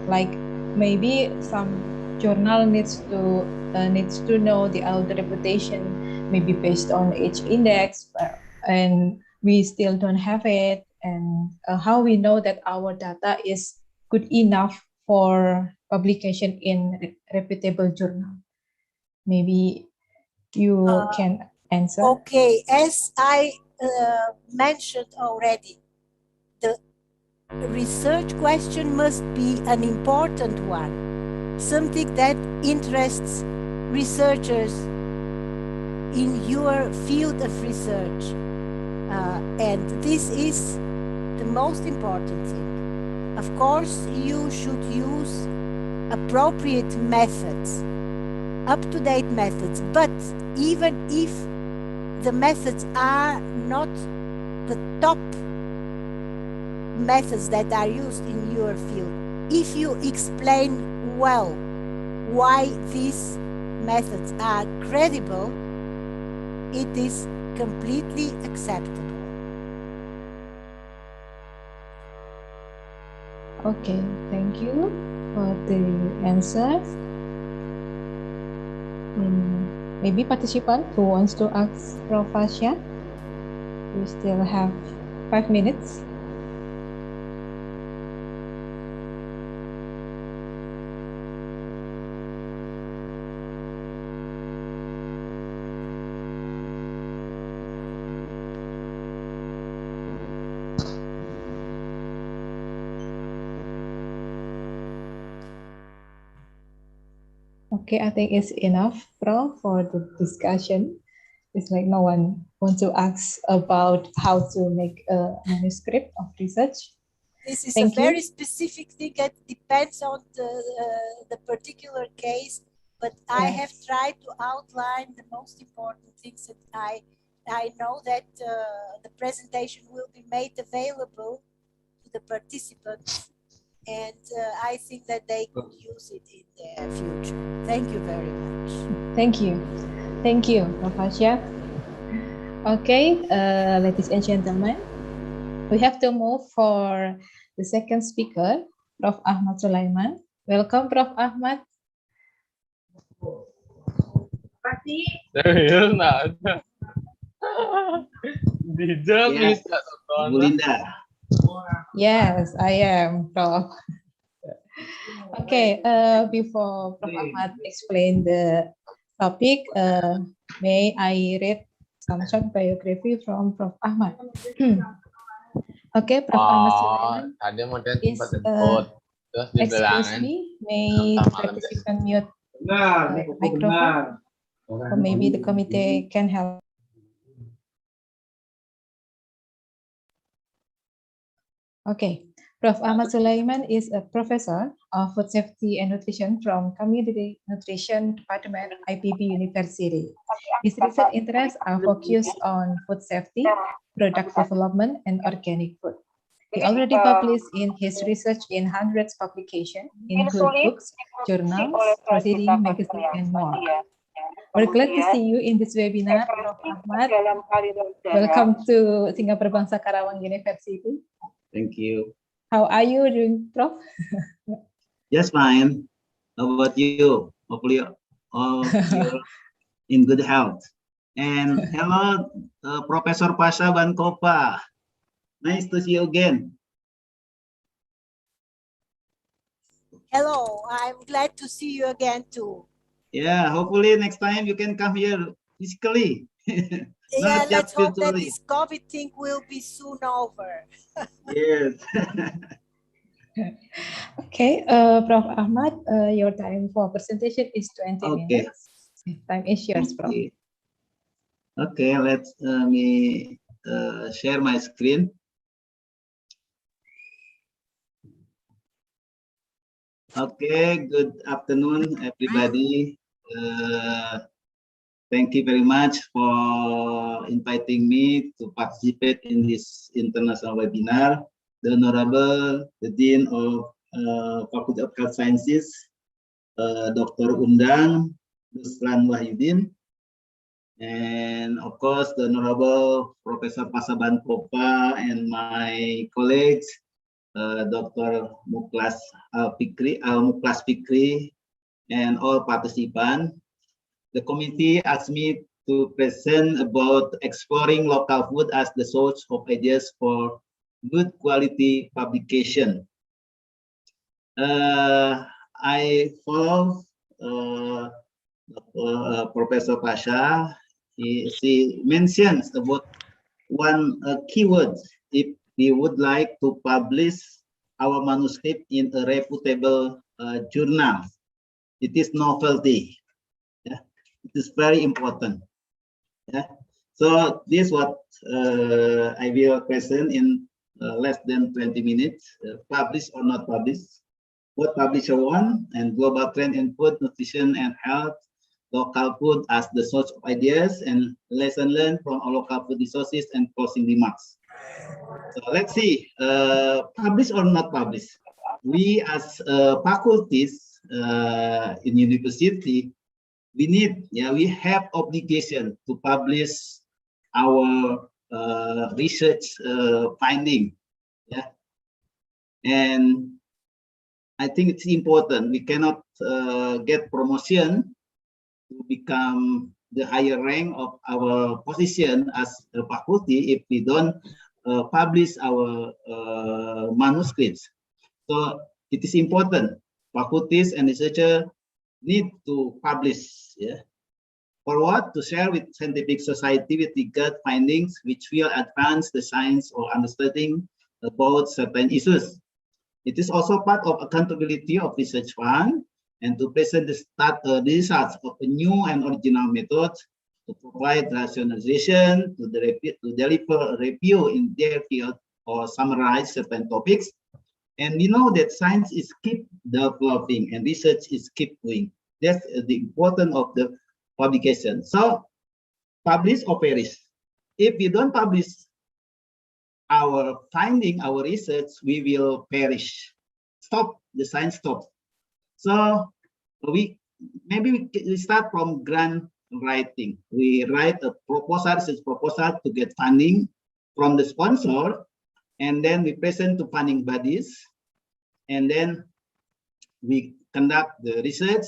Like maybe some journal needs to know the author reputation, maybe based on each index, and we still don't have it. And how we know that our data is good enough for publication in reputable journal? Maybe you can answer. Okay, as I mentioned already, the research question must be an important one, something that interests researchers in your field of research. And this is the most important thing. Of course, you should use appropriate methods, up-to-date methods, but even if the methods are not the top methods that are used in your field, if you explain well why these methods are credible, it is completely acceptable. Okay, thank you for the answers. Maybe participant who wants to ask Prof. Asya, we still have 5 minutes. Okay, I think it's enough, Prof, for the discussion. It's like no one wants to ask about how to make a manuscript of research. This is Thank a very you. specific thing that depends on the particular case, but I have tried to outline the most important things that I know that the presentation will be made available to the participants, and I think that they could use it in their future. Thank you very much. Thank you. Thank you, Prof. Asya. Okay, ladies and gentlemen, we have to move for the second speaker, Prof. Ahmad Sulaiman. Welcome, Prof. Ahmad. Serius nak? Dijam Yes, bisa Bu Linda. Yes, I am, Prof. Okay, before Prof. Ahmad explain the topic, may I read some short biography from Prof. Ahmad? Okay, Prof. Ahmad Sulaiman Tadi model is, sempat ikut, terus excuse dibilangin me, may the participant mute microphone, or maybe the committee can help. Okay, Prof. Ahmad Sulaiman is a professor of food safety and nutrition from Community Nutrition Department, IPB University. His research interests are focused on food safety, product development, and organic food. He already published in his research in hundreds of publications, include books, journals, proceeding, magazine, and more. We're glad to see you in this webinar, Prof. Ahmad. Welcome to Singapura Bangsa Karawang University. Thank you. How are you doing, Prof? Just fine. How about you? Hopefully, all you're in good health. And hello, Professor Pasha Bankopa. Nice to see you again. Hello, I'm glad to see you again too. Yeah, hopefully next time you can come here physically. Yeah, Not let's just hope that virtually. this COVID thing will be soon over. Yes. Okay, Prof. Ahmad, your time for presentation is 20 Okay. minutes. Time is yours, Prof. Okay. Okay, let's me share my screen. Okay, good afternoon, everybody. Thank you very much for inviting me to participate in this international webinar. The Honorable, the Dean of Faculty of Health Sciences, Dr. Undang Ruslan Wahyudin, and of course the Honorable Professor Pasaban Popa and my colleagues, Dr. Muklas Fikri, and all participants. The committee asked me to present about exploring local food as the source of ideas for good quality publication. I follow Professor Pasha. She mentions about one keyword. If we would like to publish our manuscript in a reputable journal, it is novelty. Yeah? It is very important. Yeah. So this is what I will present in less than 20 minutes. Publish or not publish? What publisher want? And global trend in food, nutrition, and health. Local food as the source of ideas, and lesson learned from our local food resources, and closing remarks. So let's see, publish or not publish. We as faculties in university, we have obligation to publish our research finding. Yeah, and I think it's important. We cannot get promotion to become the higher rank of our position as a faculty if we don't publish our manuscripts. So it is important. Faculties and researchers need to publish. Yeah. For what? To share with scientific society with regard findings which will advance the science or understanding about certain issues. It is also part of accountability of research fund and to present the results of a new and original method to provide rationalization, to deliver a review in their field or summarize certain topics. And we know that science is keep developing and research is keep going. That's the importance of the publication. So publish or perish. If we don't publish our finding, our research, we will perish. Stop, the science stop. So we start from grant writing. We write a proposal, research proposal to get funding from the sponsor, and then we present to funding bodies, and then we conduct the research,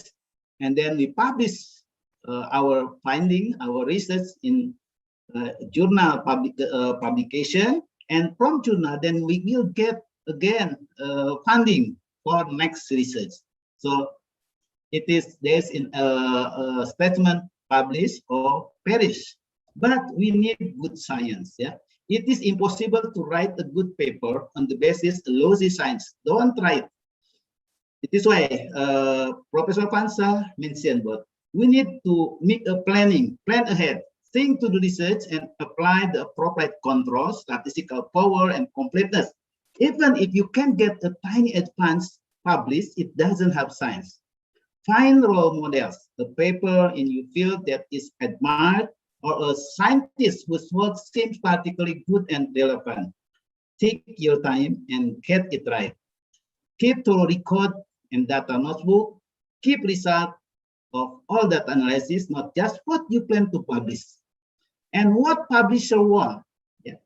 and then we publish our finding, our research in journal publication, and from journal, then we will get again funding for next research. So there's in a statement publish or perish, but we need good science. Yeah, it is impossible to write a good paper on the basis of lousy science. Don't try it. It is why Professor Pansa mentioned, but we need to make a plan ahead, think to the research and apply the appropriate control, statistical power and completeness. Even if you can get a tiny advance published, it doesn't have science. Find role models, the paper in your field that is admired, or a scientist whose work seems particularly good and relevant. Take your time and get it right. Keep thorough record and data notebook. Keep result of all that analysis, not just what you plan to publish. And what publisher want? Yeah.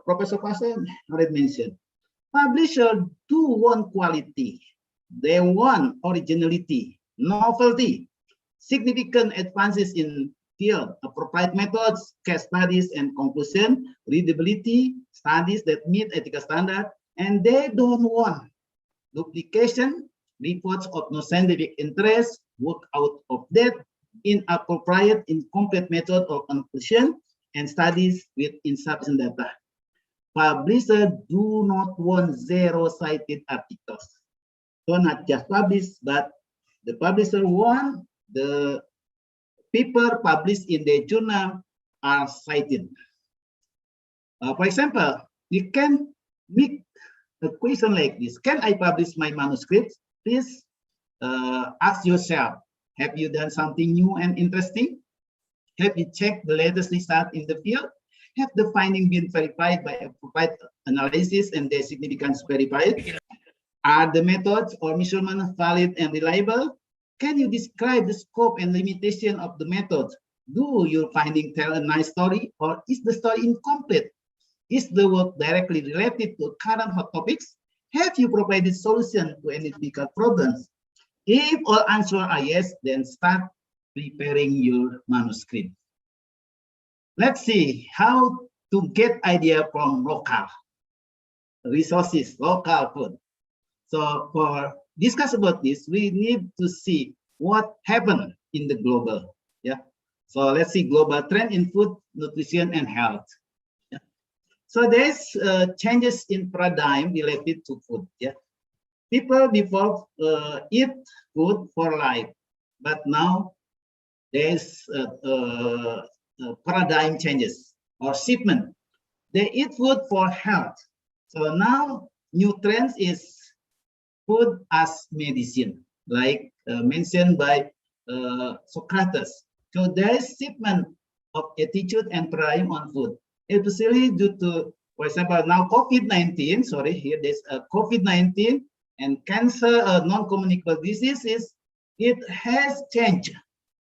Professor Passan already mentioned. Publisher do want quality. They want originality, novelty, significant advances in field, appropriate methods, case studies and conclusion, readability, studies that meet ethical standard, and they don't want duplication, reports of no scientific interest, work out of date, inappropriate, incomplete method of conclusion, and studies with insufficient data. Publishers do not want zero-cited articles. So not just publish, but the publisher want the paper published in the journal are cited. For example, you can make a question like this: can I publish my manuscript? Please ask yourself, have you done something new and interesting? Have you checked the latest research in the field? Have the findings been verified by appropriate analysis and their significance verified? Are the methods or measurements valid and reliable? Can you describe the scope and limitation of the method? Do your findings tell a nice story, or is the story incomplete? Is the work directly related to current hot topics? Have you provided solutions to any difficult problems? If all answers are yes, then start preparing your manuscript. Let's see how to get idea from local resources, local food. So for discuss about this, we need to see what happened in the global. Yeah. So let's see global trend in food, nutrition, and health. Yeah. So there's changes in paradigm related to food. Yeah. People before eat food for life, but now there's paradigm changes or shipment. They eat food for health. So now new trends is food as medicine, like mentioned by Socrates. So there is shipment of attitude and paradigm on food, especially due to, for example, now COVID-19. Sorry, here there's COVID-19 and cancer, non-communicable diseases. It has changed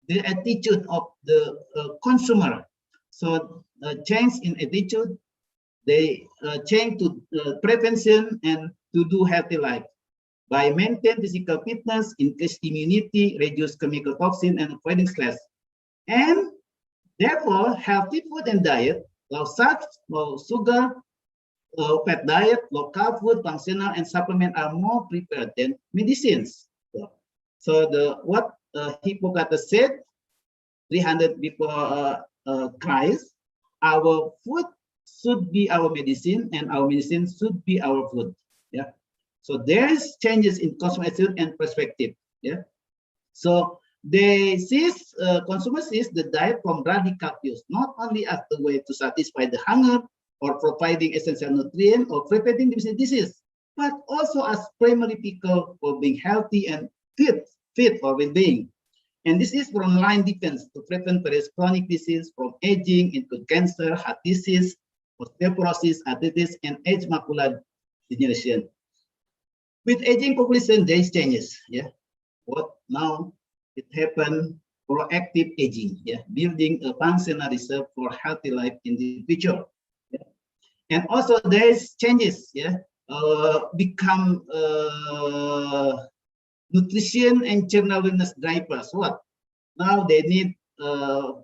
the attitude of the consumer. So change in attitude, they change to prevention and to do healthy life by maintain physical fitness, increase immunity, reduce chemical toxin, and avoiding stress. And therefore, healthy food and diet, low salt, low sugar, low fat diet, low carb food, functional, and supplement are more prepared than medicines. So the what Hippocrates said 300 before Christ, our food should be our medicine and our medicine should be our food. Yeah. So there's changes in consumer attitude and perspective. Yeah. So they sees consumers sees the diet from radical views, not only as the way to satisfy the hunger or providing essential nutrients or preventing disease, but also as primary vehicle for being healthy and fit for well-being. And this is from line defense to prevent various chronic disease from aging, include cancer, heart disease, osteoporosis, arthritis, and age macular degeneration. With aging population, there is changes. Yeah, what now it happened proactive aging. Yeah, building a functional reserve for healthy life in the future. Yeah. And also there is changes. Yeah, become nutrition and general wellness drivers. What now they need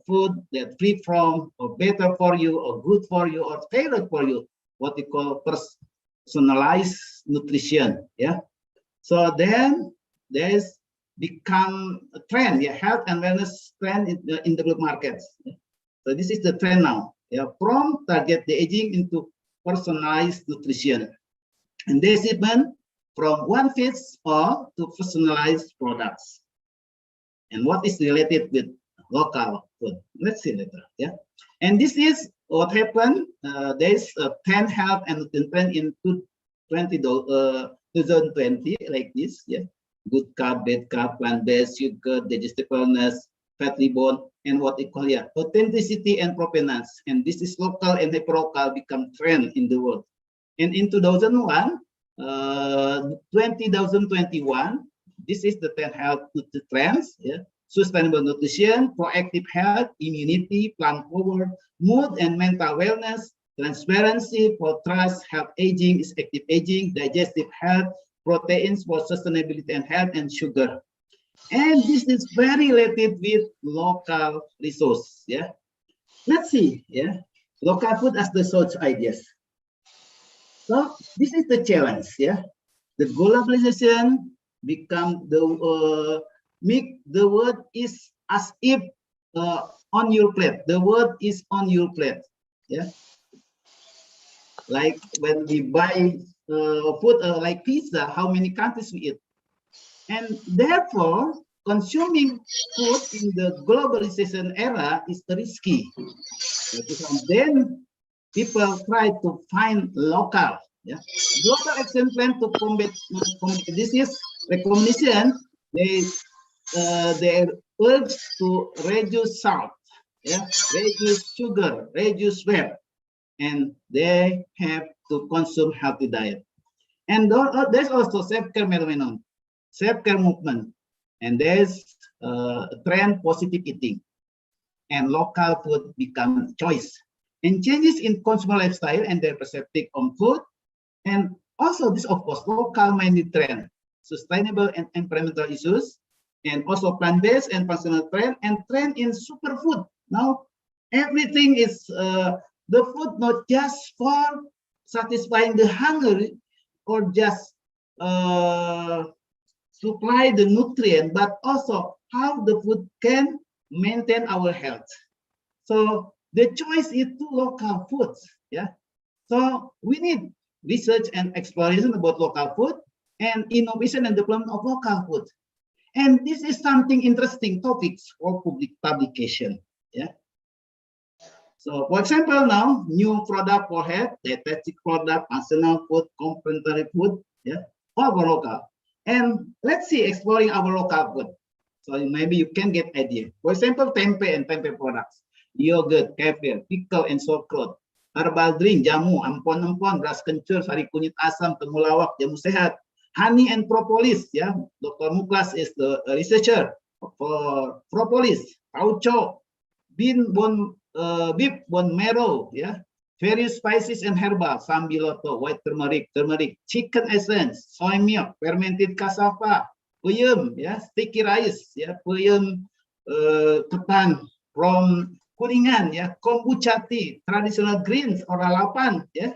food that free from or better for you or good for you or tailored for you. What we call personalized nutrition. Yeah. So then there's become a trend. Yeah, health and wellness trend in the global markets. Yeah. So this is the trend now. Yeah, from target the aging into personalized nutrition, and this even from one fits all to personalized products. And what is related with local food? Let's see later. Yeah, and this is what happened. There's a 10 health and nutrition trend in 2020 like this. Yeah, good carb, bad carb, plant-based, sugar, digestibleness, fat rebound, and what we call authenticity and provenance. And this is local and hyperlocal become trend in the world. And in 2001. 2021, this is the 10 health trends. Yeah, sustainable nutrition, proactive health, immunity, plant forward, mood and mental wellness, transparency for trust, health aging is active aging, digestive health, proteins for sustainability and health, and sugar. And this is very related with local resource. Yeah. Let's see. Yeah. Local food as the source ideas. So this is the challenge. Yeah. The globalization become the make the word is as if on your plate. The word is on your plate. Yeah. Like when we buy food like pizza, how many countries we eat. And therefore, consuming food in the globalization era is risky. Then people try to find local. Yeah. Global action plan to combat disease recommendation. They urge to reduce salt, yeah, reduce sugar, reduce fat, and they have to consume healthy diet. And there's also self-care phenomenon, self-care movement, and there's trend positive eating, and local food become choice. And changes in consumer lifestyle and their perspective on food, and also this of course local-minded trend, sustainable and environmental issues, and also plant-based and functional trend, and trend in superfood. Now everything is the food not just for satisfying the hunger or just supply the nutrient, but also how the food can maintain our health. So the choice is to local foods. Yeah. So we need research and exploration about local food and innovation and development of local food. And this is something interesting topics for public publication. Yeah. So for example, now new product for health, dietetic product, functional food, complementary food, yeah, all for local. And let's see exploring our local food. So maybe you can get idea. For example, tempeh and tempeh products, yogurt, kefir, pickle and sauerkraut, herbal drink, jamu, ampon-ampon, beras kencur, sari kunyit asam, temulawak, jamu sehat, honey and propolis. Yeah, Dr. Muklas is the researcher for propolis, tauco, beef bone marrow, yeah, various spices and herbal, sambiloto, white turmeric, chicken essence, soy milk, fermented cassava, peyem, yeah, sticky rice, yeah, peyem ketan from Kuningan, yeah, kombucha tea, traditional greens or lalapan, yeah,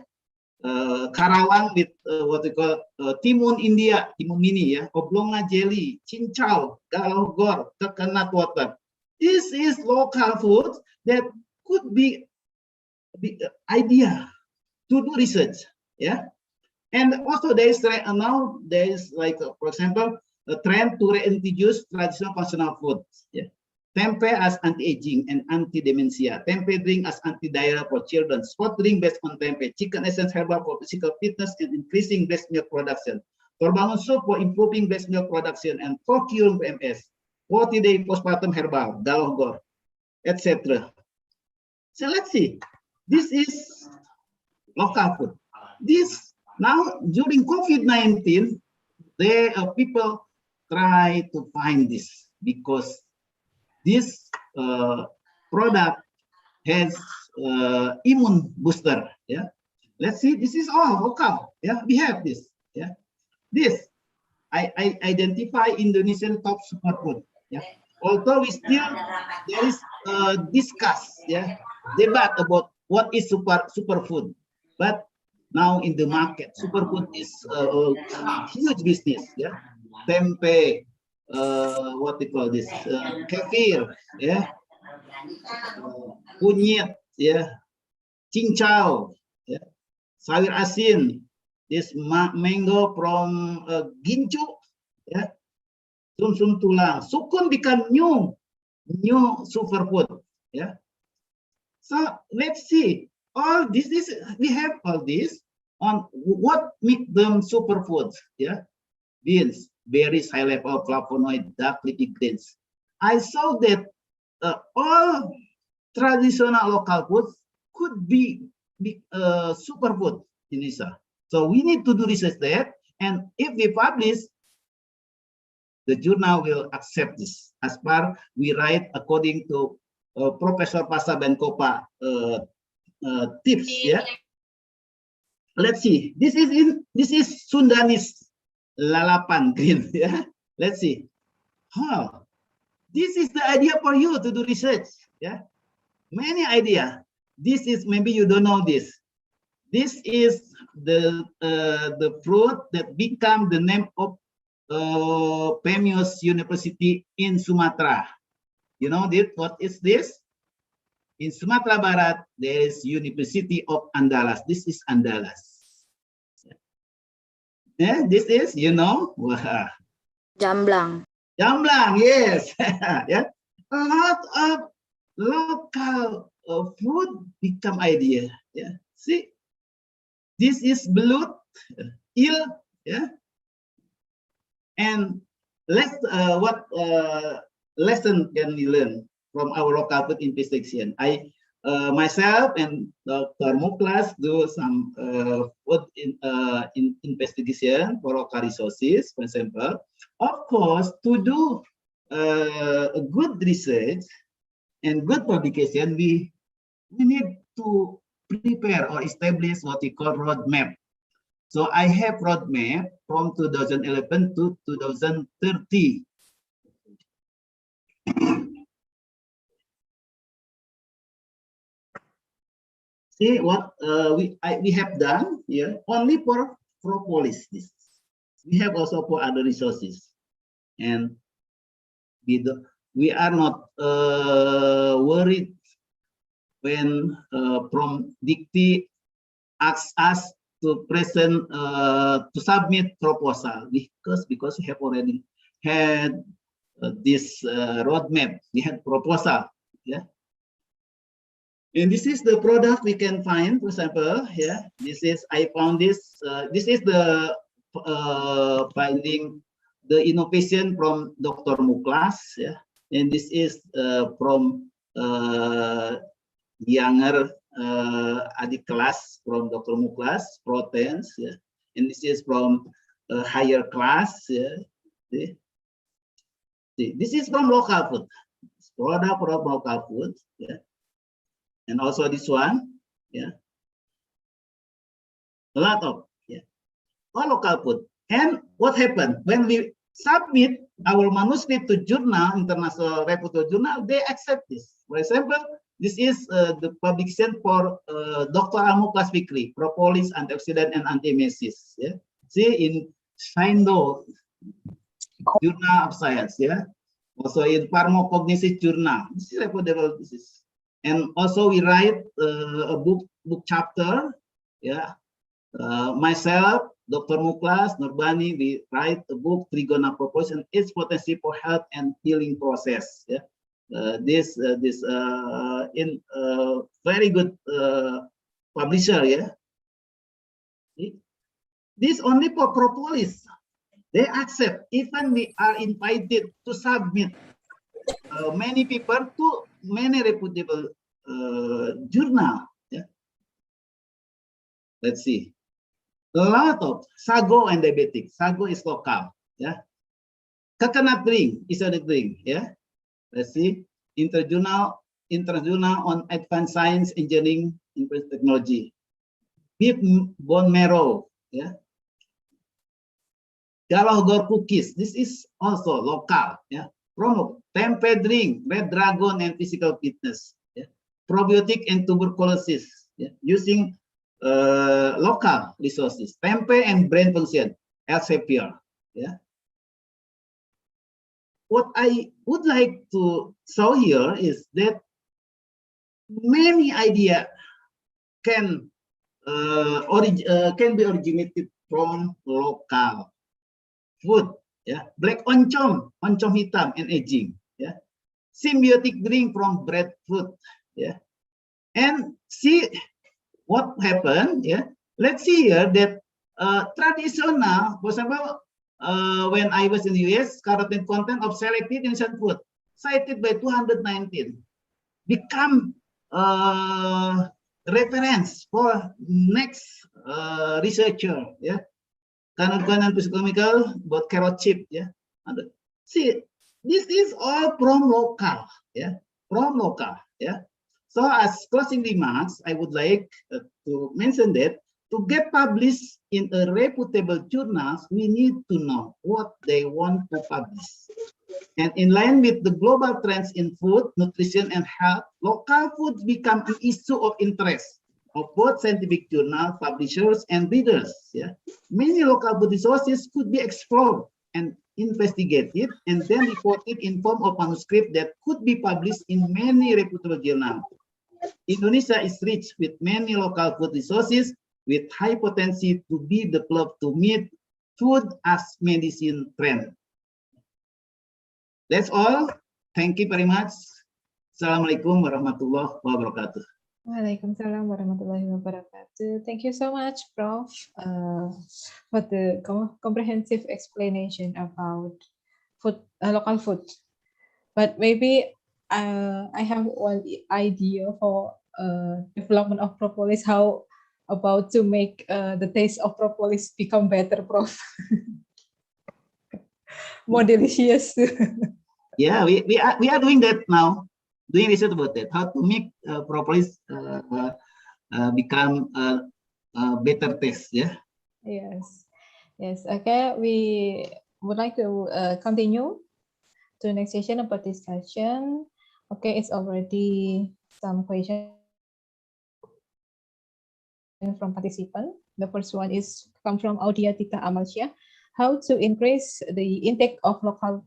Karawang with what we call timun India, timun mini, yeah, oblonga jelly, cincau, galau gor, coconut water. This is local food that could be idea to do research, yeah. And also there is now there is like for example a trend to reintroduce traditional functional foods, yeah. Tempeh as anti-aging and anti-dementia, tempeh drink as anti-diarrhea for children, sport drink based on tempeh, chicken essence herbal for physical fitness and increasing breast milk production, Torbangun soup for improving breast milk production and for curing PMS, 40-day postpartum herbal, galogor, etc. So let's see. This is local food. This now during COVID-19, people try to find this because this product has immune booster. Yeah. Let's see. This is all local. Yeah. We have this. Yeah. This I identify Indonesian top superfood. Yeah. Although we still there is discuss, yeah, debate about what is superfood, but now in the market, superfood is a huge business. Yeah, tempeh, what they call this, kefir, yeah, kunyit, yeah, cincau, yeah, sayur asin, this mango from gincu, yeah. Sum-sum tulang, sukun become new superfood. Yeah. So let's see. All this is we have all this on what make them superfoods. Yeah. Beans, berries, high level flavonoid, dark leafy greens. I saw that all traditional local foods could be superfood in Indonesia. So we need to do research there, and if we publish, the journal will accept this as far we write according to Professor Pasa Benkopa tips. Yeah. Let's see. This is Sundanese lalapan green. Yeah. Let's see oh, this is the idea for you to do research. Yeah, many idea. This is, maybe you don't know this. This is the fruit that become the name of famous university in Sumatra. You know this? What is this? In Sumatra Barat, there is University of Andalas. This is Andalas. Yeah, this is, you know, wah. Jamblang. Jamblang, yes. Yeah, a lot of local food become idea. Yeah, see, this is belut, eel, yeah. And let's what lesson can we learn from our local food investigation? I myself and Dr. Muklas do some food in investigation for local resources, for example. Of course, to do a good research and good publication, we need to prepare or establish what we call roadmap. So I have roadmap from 2011 to 2030. See what we have done here only for propolis. This we have also for other resources, and we are not worried when from Dikti asks us to present to submit proposal, because we have already had this roadmap. We had proposal, yeah. And this is the product we can find. For example, yeah, this is, I found this. This is the finding the innovation from Dr. Muklas, yeah, and this is from younger adik class from Dr. Muklas, proteins, yeah, and this is from higher class, yeah. See, this is from local food, product from local food, yeah, and also this one, yeah, a lot of, yeah, all local food. And what happened when we submit our manuscript to journal, international reputable journal, they accept this. For example, this is the publication for Dr. Muklas Fikri, propolis, antioxidant, and antiemesis. Yeah, see in Shindo Journal of Science. Yeah, also in Pharmacognostic Journal. This is reputable disease. And also we write a book chapter. Yeah, myself, Dr. Muklas, Nurbani, we write a book, Trigona Propolis and its potency for health and healing process. Yeah. This in very good publisher, yeah. This only for propolis. They accept, even we are invited to submit many people to many reputable journal. Yeah. Let's see. A lot of sago and diabetic. Sago is local. Yeah. Coconut drink is a drink. Yeah. Let's see, interjournal on advanced science, engineering, and technology. Beef bone marrow, yeah. Galahgor cookies. This is also local, yeah. Promo tempe drink, red dragon, and physical fitness. Yeah. Probiotic and tuberculosis, yeah. Using local resources. Tempe and brain function, Elsevier, yeah. What I would like to show here is that many ideas can be originated from local food. Yeah, black oncom hitam and aging. Yeah, symbiotic drink from breadfruit. Yeah, and see what happened. Yeah, let's see here that traditional, for example. When I was in the US, carotene content of selected instant food cited by 219 become reference for next researcher. Yeah, carotene physicochemical about carrot chip. Yeah, see, this is all from local. Yeah, from local. Yeah. So as closing remarks, I would like to mention that to get published in a reputable journals, we need to know what they want to publish. And in line with the global trends in food, nutrition, and health, local foods become an issue of interest of both scientific journal publishers and readers. Yeah, many local food resources could be explored and investigated, and then reported in form of manuscript that could be published in many reputable journals. Indonesia is rich with many local food resources with high potential to be developed to meet food as medicine trend. That's all. Thank you very much. Assalamualaikum warahmatullahi wabarakatuh. Waalaikumsalam warahmatullahi wabarakatuh. Thank you so much, Prof, for the comprehensive explanation about food, local food. But maybe I have one idea for development of propolis. How about to make the taste of propolis become better, Prof? More delicious. Yeah, we are doing that now. Doing research about that, how to make propolis become better taste. Yeah. Yes. Yes. Okay. We would like to continue to the next session about discussion. Okay, it's already some questions from participant. The first one is come from Audia Tika Amalsya. How to increase the intake of local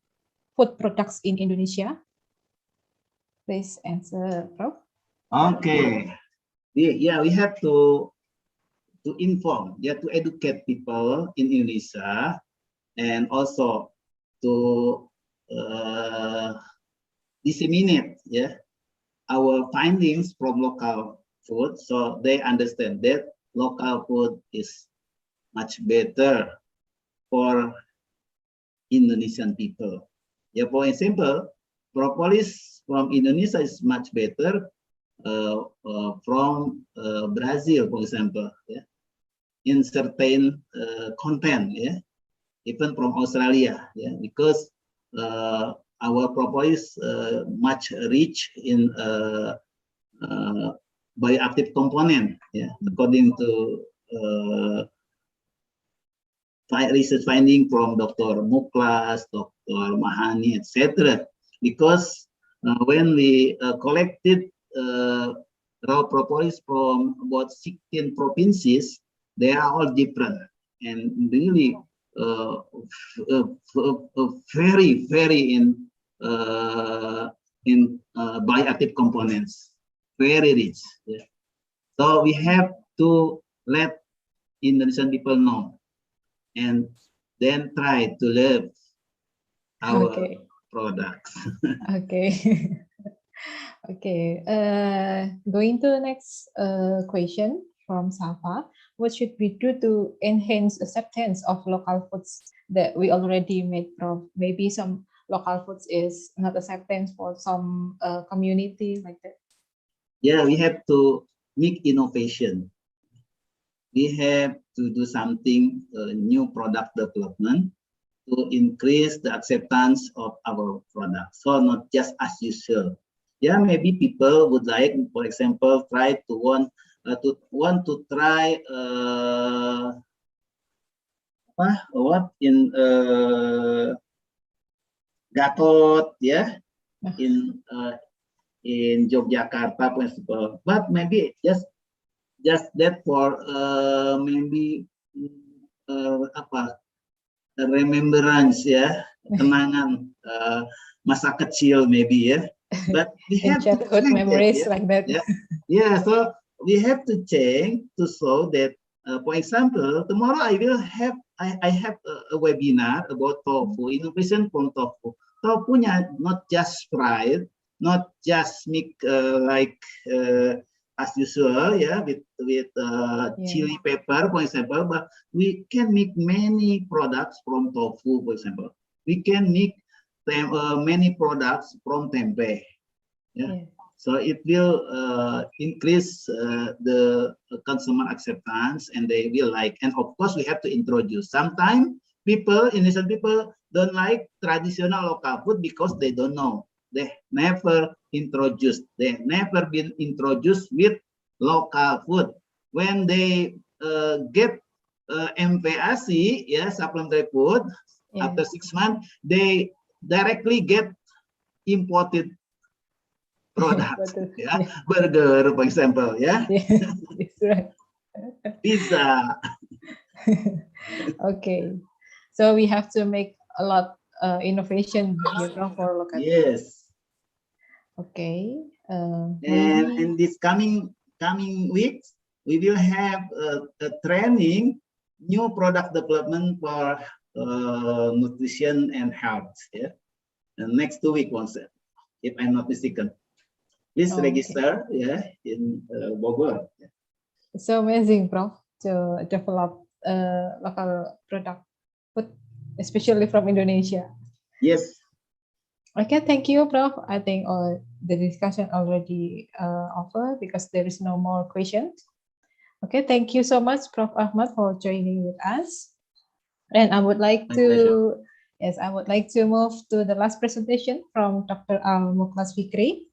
food products in Indonesia? Please answer, Prof. Okay. We have to inform, to educate people in Indonesia, and also to disseminate our findings from local food, so they understand that local food is much better for Indonesian people. Yeah, for example, propolis from Indonesia is much better from Brazil, for example, in certain content, even from Australia, because our propolis much rich in bioactive component, according to research finding from Dr. Muklas, Dr. Mahani, etc. Because when we collected raw propolis from about 16 provinces, they are all different and really very in bioactive components, very rich. Yeah. So we have to let Indonesian people know, and then try to love our products. Okay. Okay. Going to the next question from Safa. What should we do to enhance acceptance of local foods that we already made, Prof? Maybe some local foods is not acceptance for some community like that. Yeah, we have to make innovation. We have to do something, new product development, to increase the acceptance of our products. So not just as usual. Yeah, maybe people would like, for example, want to try what in Gatot, in Yogyakarta, for example. But maybe just that for maybe remembrance, kenangan masa kecil maybe, but we have childhood memories like that. So we have to change to show that, for example, tomorrow I have a webinar about tofu, innovation from tofu. Tofunya not just fried, not just make like as usual, with chili pepper, for example, but we can make many products from tofu, for example. We can make many products from tempeh. So it will increase the consumer acceptance, and they will like. And of course, we have to introduce. Sometimes Indonesian people don't like traditional local food because they don't know. They never introduced. They never been introduced with local food. When they get MPASI, supplementary food, after 6 months, they directly get imported products. Betul. Yeah, burger, for example. Yeah, Yes, it's right. pizza. Okay, so we have to make a lot innovation here for local. Yes. Okay, And maybe in this coming weeks, we will have a training, new product development for nutrition and health. Yeah, the next 2 week once, if I'm not mistaken. Please okay. register. Yeah, in Bogor. It's so amazing, Prof, to develop local product, food, especially from Indonesia. Yes. Okay, thank you, Prof. I think the discussion already over because there is no more questions. Okay, thank you so much, Prof. Ahmad, for joining with us. And I would like My to, pleasure. yes, I would like to move to the last presentation from Dr. Al-Mukhlas Fikri.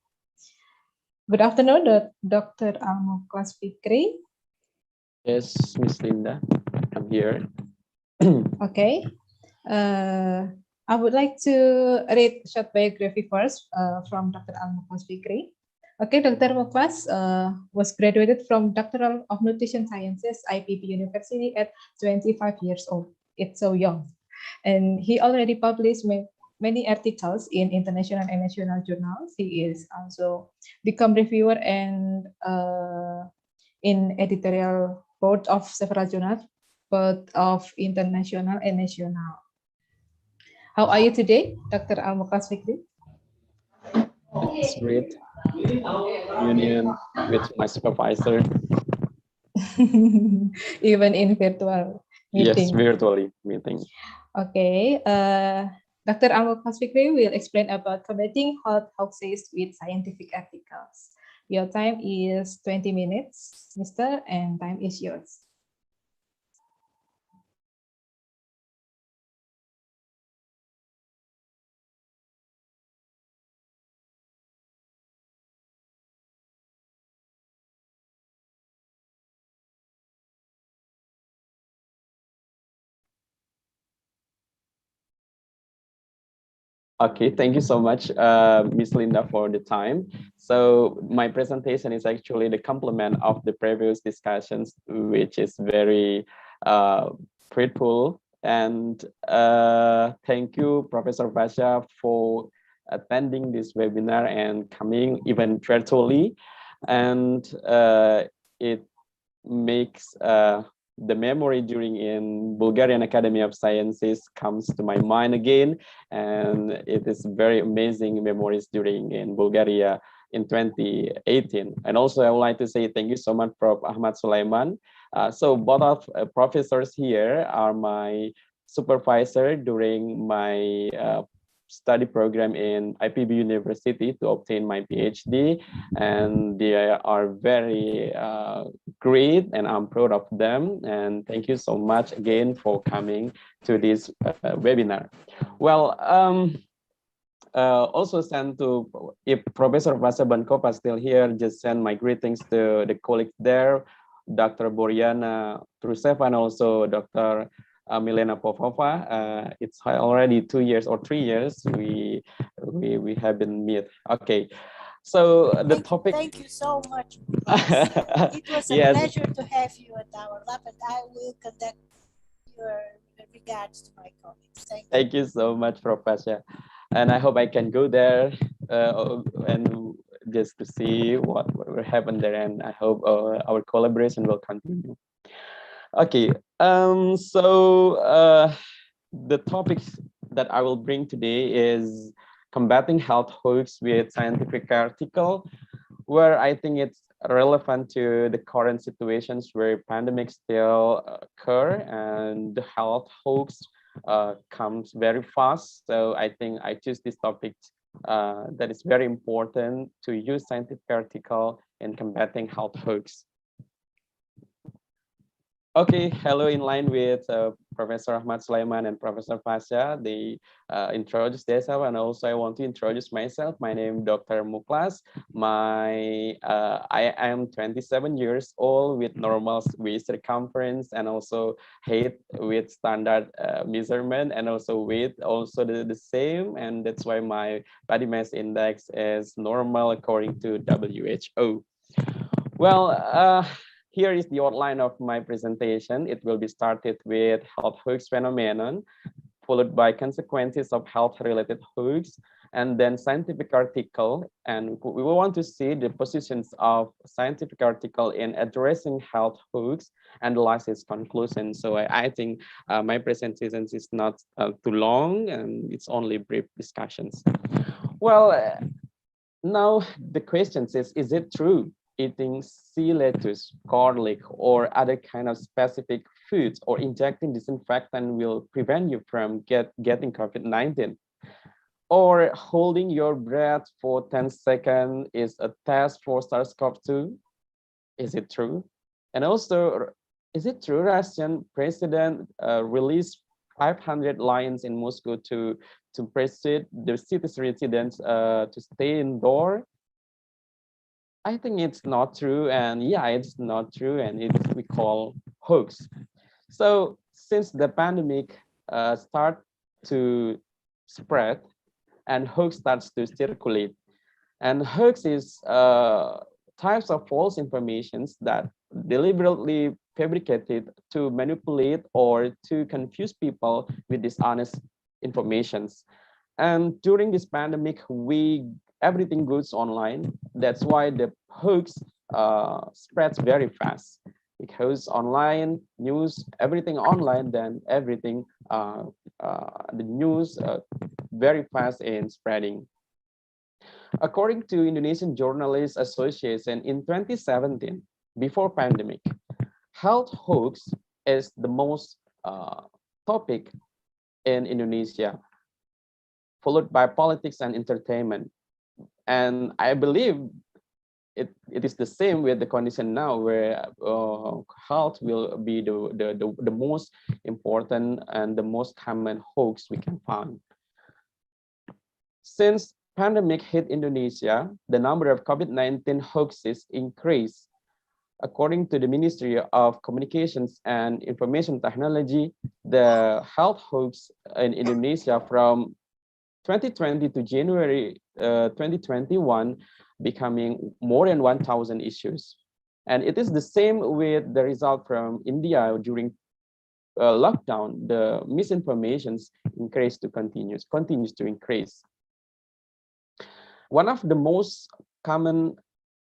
Good afternoon, Dr. Al-Mukhlas Fikri. Yes, Miss Linda, I'm here. Okay. I would like to read short biography first from Dr. Al-Mukhlas Fikri. Okay, Dr. Mukhlas was graduated from Doctoral of Nutrition Sciences, IPB University at 25 years old. It's so young. And he already published many articles in international and national journals. He is also become reviewer and in editorial board of several journals, both of international and national. How are you today, Dr. Al-Mukhlas Fikri? It's great. Union with my supervisor. Even in virtual Yes, meeting. virtually meeting. Okay. Dr. Al-Mukhlas Fikri will explain about combating hot hoaxes with scientific articles. Your time is 20 minutes, Mr. and time is yours. Okay, thank you so much, Miss Linda, for the time. So my presentation is actually the complement of the previous discussions, which is very fruitful. And thank you, Professor Basha, for attending this webinar and coming even virtually. And it makes the memory during in Bulgarian Academy of Sciences comes to my mind again, and it is very amazing memories during in Bulgaria in 2018. And also I would like to say thank you so much, Prof. Ahmad Sulaiman. So both of professors here are my supervisor during my study program in IPB University to obtain my PhD, and they are very great, and I'm proud of them. And thank you so much again for coming to this webinar. Well, also send to, if Professor Vasa Bankova still here, just send my greetings to the colleagues there, Dr. Boriana Truseva, and also Dr. Milena Popova. It's already 2 years or 3 years we have been met. Okay, so the topic. Thank you so much. It was a yes. pleasure to have you at our lab, and I will conduct your regards to my colleagues. Thank you so much, Professor. And I hope I can go there and just to see what will happen there. And I hope our collaboration will continue. Okay, so the topic that I will bring today is combating health hoax with scientific article, where I think it's relevant to the current situations where pandemics still occur and the health hoax comes very fast. So I think I choose this topic that is very important to use scientific article in combating health hoax. Okay, hello, in line with Professor Ahmad Sulaiman and Professor Fasha. They introduced themselves, and also I want to introduce myself. My name is Dr. Muklas. I am 27 years old with normal waist circumference and also height with standard measurement, and also weight also the same, and that's why my body mass index is normal according to WHO. Well, here is the outline of my presentation. It will be started with health hoax phenomenon, followed by consequences of health-related hoax, and then scientific article. And we want to see the positions of scientific article in addressing health hoax, and the last is conclusion. So I think my presentation is not too long, and it's only brief discussions. Well, now the question is it true eating sea lettuce, garlic, or other kind of specific foods or injecting disinfectant will prevent you from getting COVID-19? Or holding your breath for 10 seconds is a test for SARS-CoV-2? Is it true? And also, is it true Russian president released 500 lions in Moscow to persuade the city's residents to stay indoor? I think it's not true, and yeah, it's not true, and it's we call hoax. So since the pandemic start to spread and hoax starts to circulate, and hoax is types of false informations that deliberately fabricated to manipulate or to confuse people with dishonest informations. And during this pandemic, everything goes online. That's why the hoax spreads very fast, because online news, everything online, then everything, the news very fast in spreading. According to Indonesian Journalists Association in 2017, before pandemic, health hoax is the most topic in Indonesia, followed by politics and entertainment. And I believe it is the same with the condition now, where health will be the most important and the most common hoax we can find. Since pandemic hit Indonesia, the number of COVID-19 hoaxes increased. According to the Ministry of Communications and Information Technology, the health hoax in Indonesia from 2020 to January 2021 becoming more than 1,000 issues. And it is the same with the result from India during lockdown. The misinformations continues to increase. One of the most common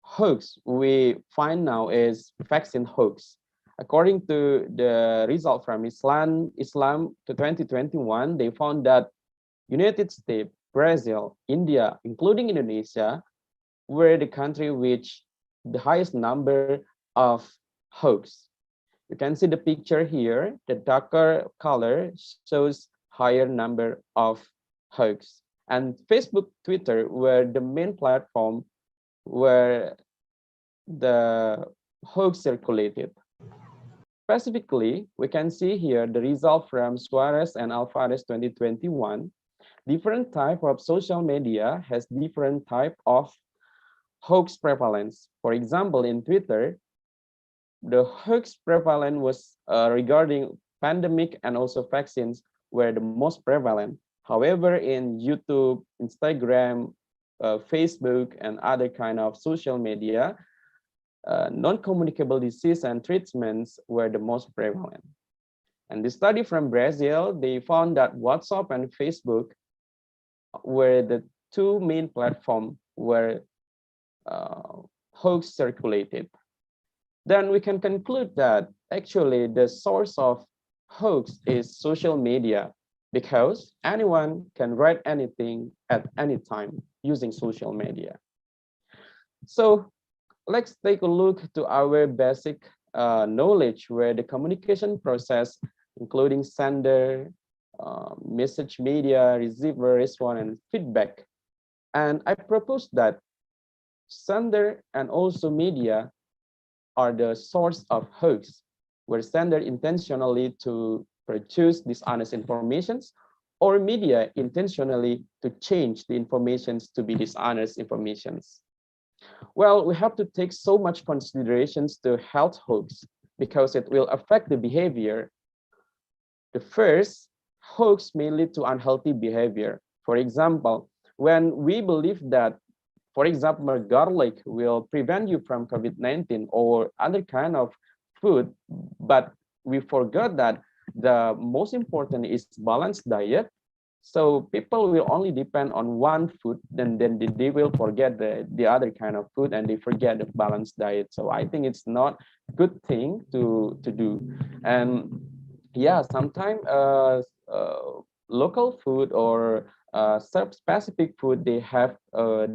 hoax we find now is vaccine hoax. According to the result from Islam to 2021, they found that United States, Brazil, India, including Indonesia, were the country which the highest number of hoax. You can see the picture here. The darker color shows higher number of hoax. And Facebook, Twitter were the main platform where the hoax circulated. Specifically, we can see here the result from Suarez and Alvarez 2021. Different type of social media has different type of hoax prevalence. For example, in Twitter, the hoax prevalence was regarding pandemic and also vaccines were the most prevalent. However, in YouTube, Instagram, Facebook, and other kind of social media, non-communicable disease and treatments were the most prevalent. And the study from Brazil, they found that WhatsApp and Facebook were the two main platforms where hoax circulated. Then we can conclude that actually the source of hoax is social media, because anyone can write anything at any time using social media. So let's take a look to our basic knowledge, where the communication process, including sender, message media, receiver, response, and feedback. And I propose that sender and also media are the source of hoax, where sender intentionally to produce dishonest informations, or media intentionally to change the informations to be dishonest informations? Well, we have to take so much considerations to health hoax because it will affect the behavior. The first, hoax may lead to unhealthy behavior. For example, when we believe that, for example, garlic will prevent you from COVID-19 or other kind of food, but we forgot that the most important is balanced diet. So people will only depend on one food, then they will forget the other kind of food and they forget the balanced diet. So I think it's not a good thing to do. And yeah, sometimes local food or specific food, they have uh,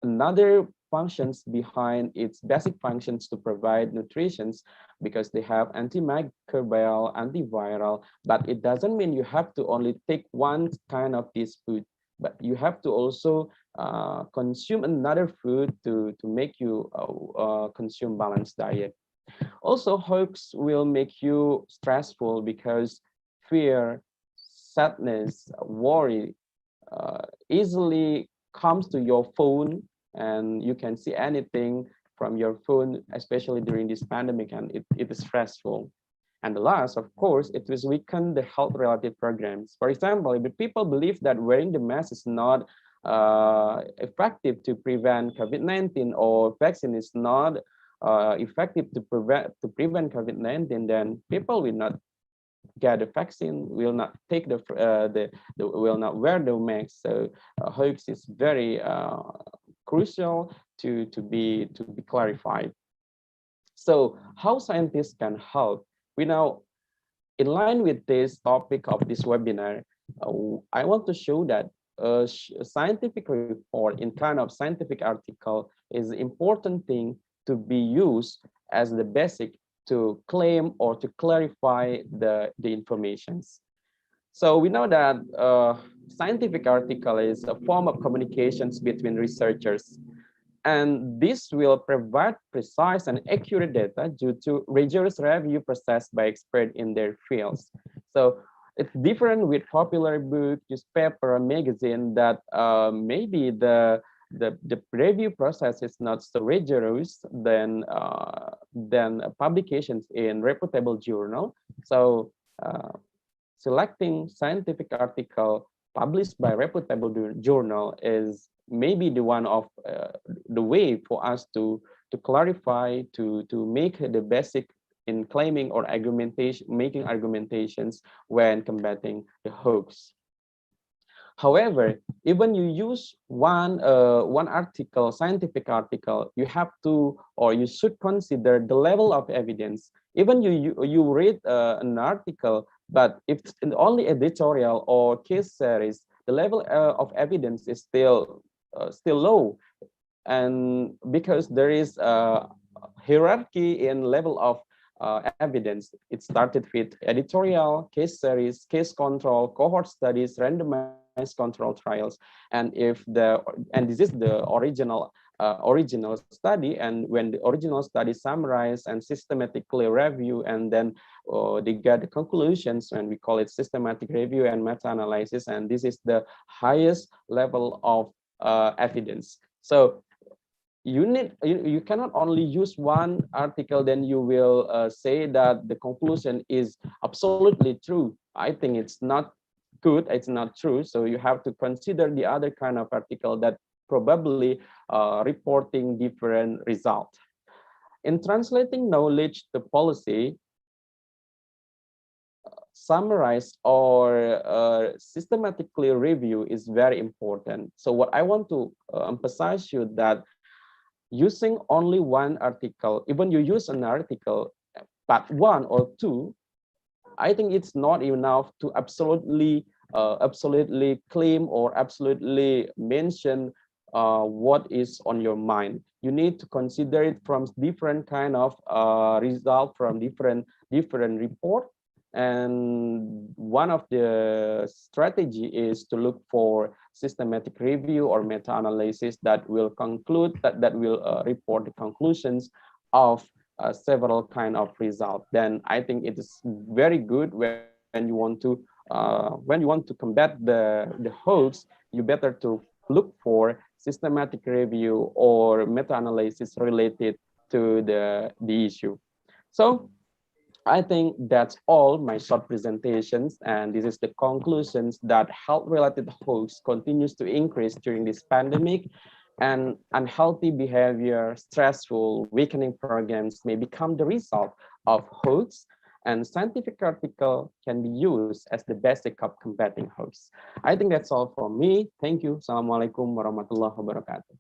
another functions behind its basic functions to provide nutrition because they have antimicrobial, antiviral, but it doesn't mean you have to only take one kind of this food, but you have to also consume another food to make you consume balanced diet. Also, hoax will make you stressful because fear, sadness, worry easily comes to your phone, and you can see anything from your phone, especially during this pandemic, and it is stressful. And the last, of course, it will weaken the health-related programs. For example, if people believe that wearing the mask is not effective to prevent COVID-19 or vaccine is not effective to prevent COVID-19, then people will not get the vaccine, will not take will not wear the mask. So hoax is very crucial to be clarified. So how scientists can help? We now, in line with this topic of this webinar, I want to show that a scientific report in kind of scientific article is an important thing to be used as the basic to claim or to clarify the informations. So we know that scientific article is a form of communications between researchers, and this will provide precise and accurate data due to rigorous review process by experts in their fields. So it's different with popular book, newspaper, magazine that maybe the review process is not so rigorous than publications in reputable journal. So selecting scientific article published by reputable journal is maybe the one of the way for us to clarify, to make the basic in claiming or making argumentations when combating the hoax. However, even you use one article, scientific article, you have to, or you should consider the level of evidence. Even you read an article, but if it's only editorial or case series, the level of evidence is still low, and because there is a hierarchy in level of evidence. It started with editorial, case series, case control, cohort studies, randomized control trials, and this is the original study, and when the original study summarized and systematically review, and then they get the conclusions, and we call it systematic review and meta-analysis, and this is the highest level of evidence. So you cannot only use one article, then you will say that the conclusion is absolutely true. I think it's not good, it's not true. So you have to consider the other kind of article that probably reporting different result. In translating knowledge to policy, summarize or systematically review is very important. So what I want to emphasize you that using only one article, even you use an article, but one or two, I think it's not enough to absolutely claim or absolutely mention what is on your mind. You need to consider it from different kind of result from different report. And one of the strategy is to look for systematic review or meta-analysis that will conclude that will report the conclusions of several kind of result, then I think it is very good when you want to combat the hoax. You better to look for systematic review or meta-analysis related to the issue. So I think that's all my short presentations, and this is the conclusions that health-related hoax continues to increase during this pandemic, and unhealthy behavior, stressful, weakening programs may become the result of hoax, and scientific article can be used as the basic of combating hoax. I think that's all from me. Thank you. Assalamualaikum warahmatullahi wabarakatuh.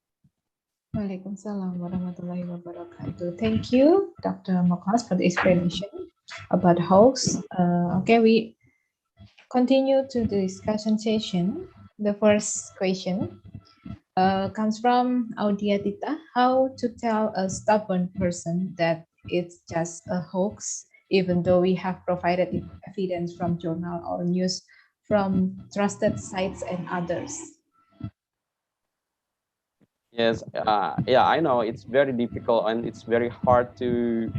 Waalaikumsalam warahmatullahi wabarakatuh. Thank you, Dr. Mokas, for the explanation about hoax. Okay, we continue to the discussion session. The first question comes from Audia Tita. How to tell a stubborn person that it's just a hoax, even though we have provided evidence from journal or news from trusted sites and others? Yes, yeah, I know it's very difficult and it's very hard to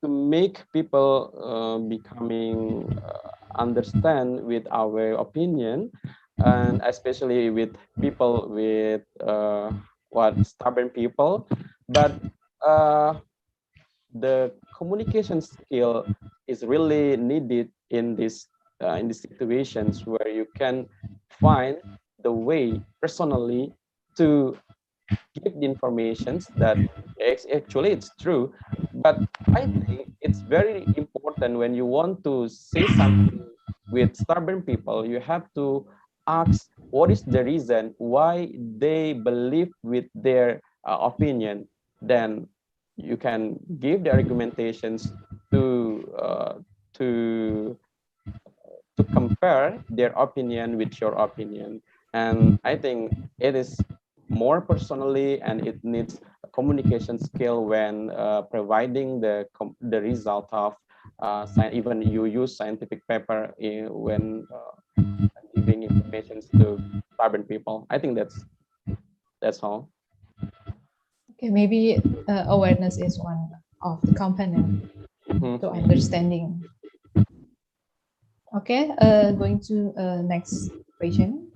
make people becoming understand with our opinion, and especially with people with stubborn people. But the communication skill is really needed in this in these situations where you can find the way personally to give the informations that actually it's true. But I think it's very important when you want to say something with stubborn people, you have to ask what is the reason why they believe with their opinion. Then you can give the argumentations to to compare their opinion with your opinion. And I think it is more personally, and it needs a communication skill when providing the result of even you use scientific paper when giving information to stubborn people. I think that's all. Okay, maybe awareness is one of the component to understanding. Okay, going to next question.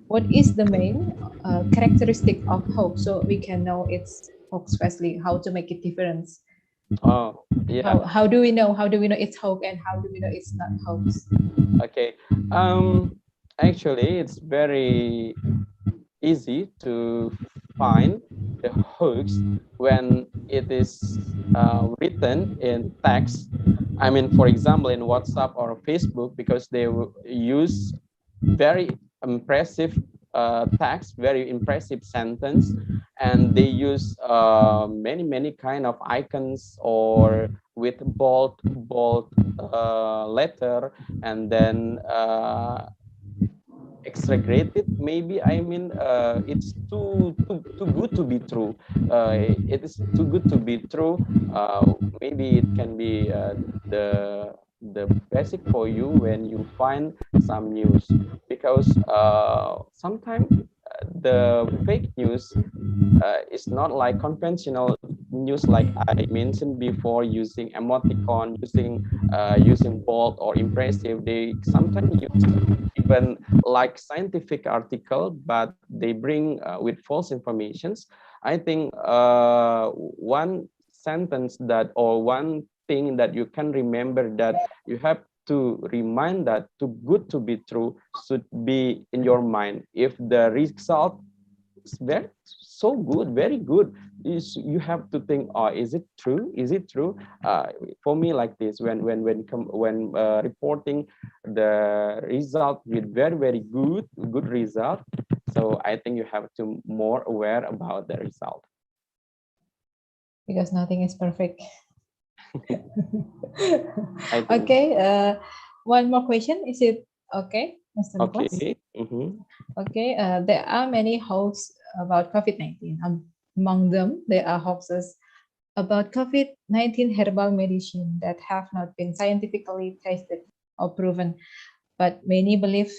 What is the main characteristic of hoax, so we can know it's hoax? Firstly, how to make it difference? Oh, yeah. How do we know? How do we know it's hoax, and how do we know it's not hoax? Okay. Actually, it's very easy to find the hoax when it is written in text. I mean, for example, in WhatsApp or Facebook, because they use very impressive text, very impressive sentence, and they use many kind of icons or with bold letter, and then exaggerated, maybe. I mean, it's too good to be true. It is too good to be true. Maybe it can be the basic for you when you find some news, because sometimes the fake news is not like conventional news, like I mentioned before, using emoticon, using bold or impressive. They sometimes use even like scientific article, but they bring with false informations. I think one sentence that, or one thing that you can remember, that you have to remind that too good to be true should be in your mind. If the result is so good, very good, you have to think, oh, is it true? Is it true? For me, like this, when reporting the result with very good result, so I think you have to more aware about the result, because nothing is perfect. Okay, one more question. Is it okay, Mr. Nicholas? Okay. Okay, there are many hoaxes about COVID-19. Among them, there are hoaxes about COVID-19 herbal medicine that have not been scientifically tested or proven, but many believe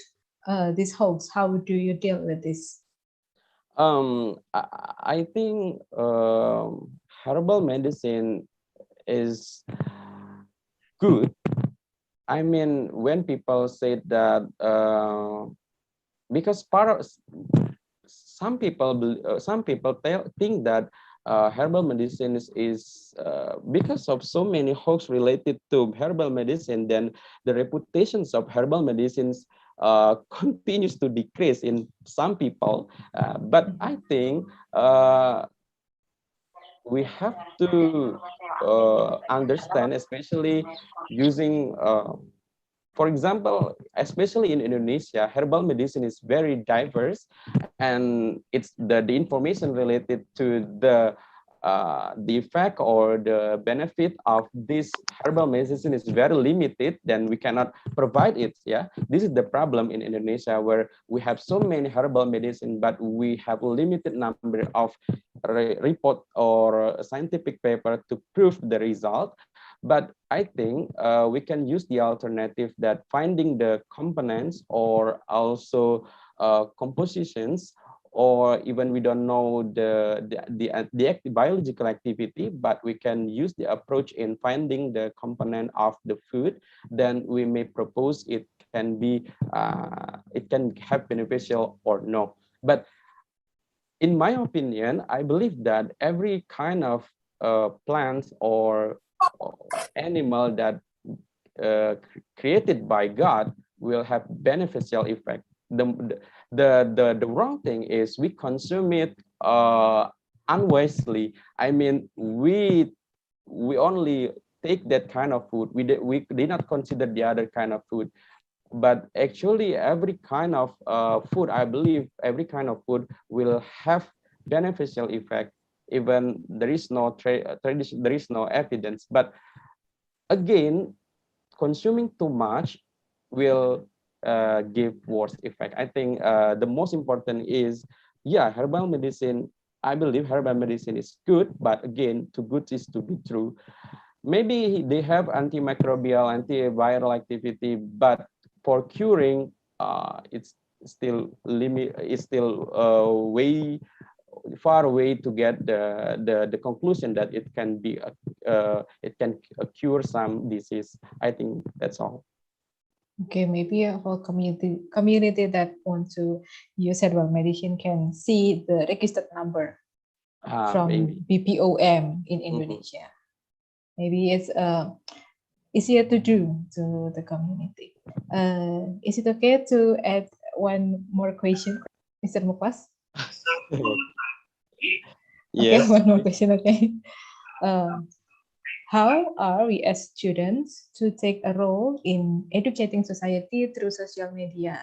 this hoax. How do you deal with this? I think herbal medicine is good. I mean, when people say that, because some people think that herbal medicine is because of so many hoax related to herbal medicine, then the reputations of herbal medicines continues to decrease in some people. But I think we have to understand, especially using for example, especially in Indonesia, herbal medicine is very diverse, and it's the information related to the effect or the benefit of this herbal medicine is very limited. Then we cannot provide it. Yeah, this is the problem in Indonesia, where we have so many herbal medicine, but we have a limited number of report or scientific paper to prove the result. But I think we can use the alternative that finding the components or also compositions, or even we don't know the biological activity, but we can use the approach in finding the component of the food. Then we may propose it can be it can have beneficial or no. But in my opinion, I believe that every kind of plants or animal that created by God will have beneficial effect. The wrong thing is we consume it unwisely. I mean, we only take that kind of food. We did not consider the other kind of food. But actually, every kind of food, I believe, every kind of food will have beneficial effect, even there is no tradition, there is no evidence. But again, consuming too much will give worse effect. I think the most important is, yeah, herbal medicine. I believe herbal medicine is good, but again, too good is to be true. Maybe they have antimicrobial, antiviral activity, but for curing, it's still way far away to get the conclusion that it can be it can cure some disease. I think that's all. Okay, maybe for community that want to use herbal medicine can see the registered number from Maybe. BPOM in Indonesia. Maybe it's easier to do to the community. Is it okay to add one more question, Mr. Muklas? Yes. Okay, one more question. Okay. How are we as students to take a role in educating society through social media?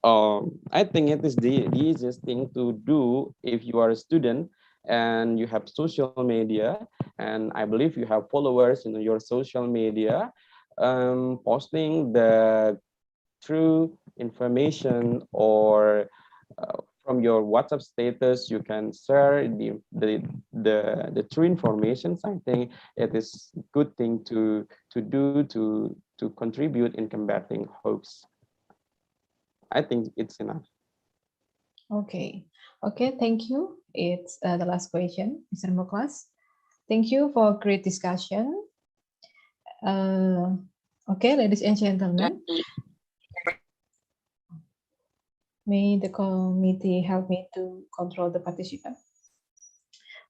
I think it is the easiest thing to do if you are a student and you have social media, and I believe you have followers in your social media, posting the true information, or from your WhatsApp status, you can share the true information. I think it is a good thing to do to contribute in combating hoax. I think it's enough. Okay. Okay, thank you. It's the last question, Mr. Muklas. Thank you for great discussion. Okay, ladies and gentlemen, may the committee help me to control the participant.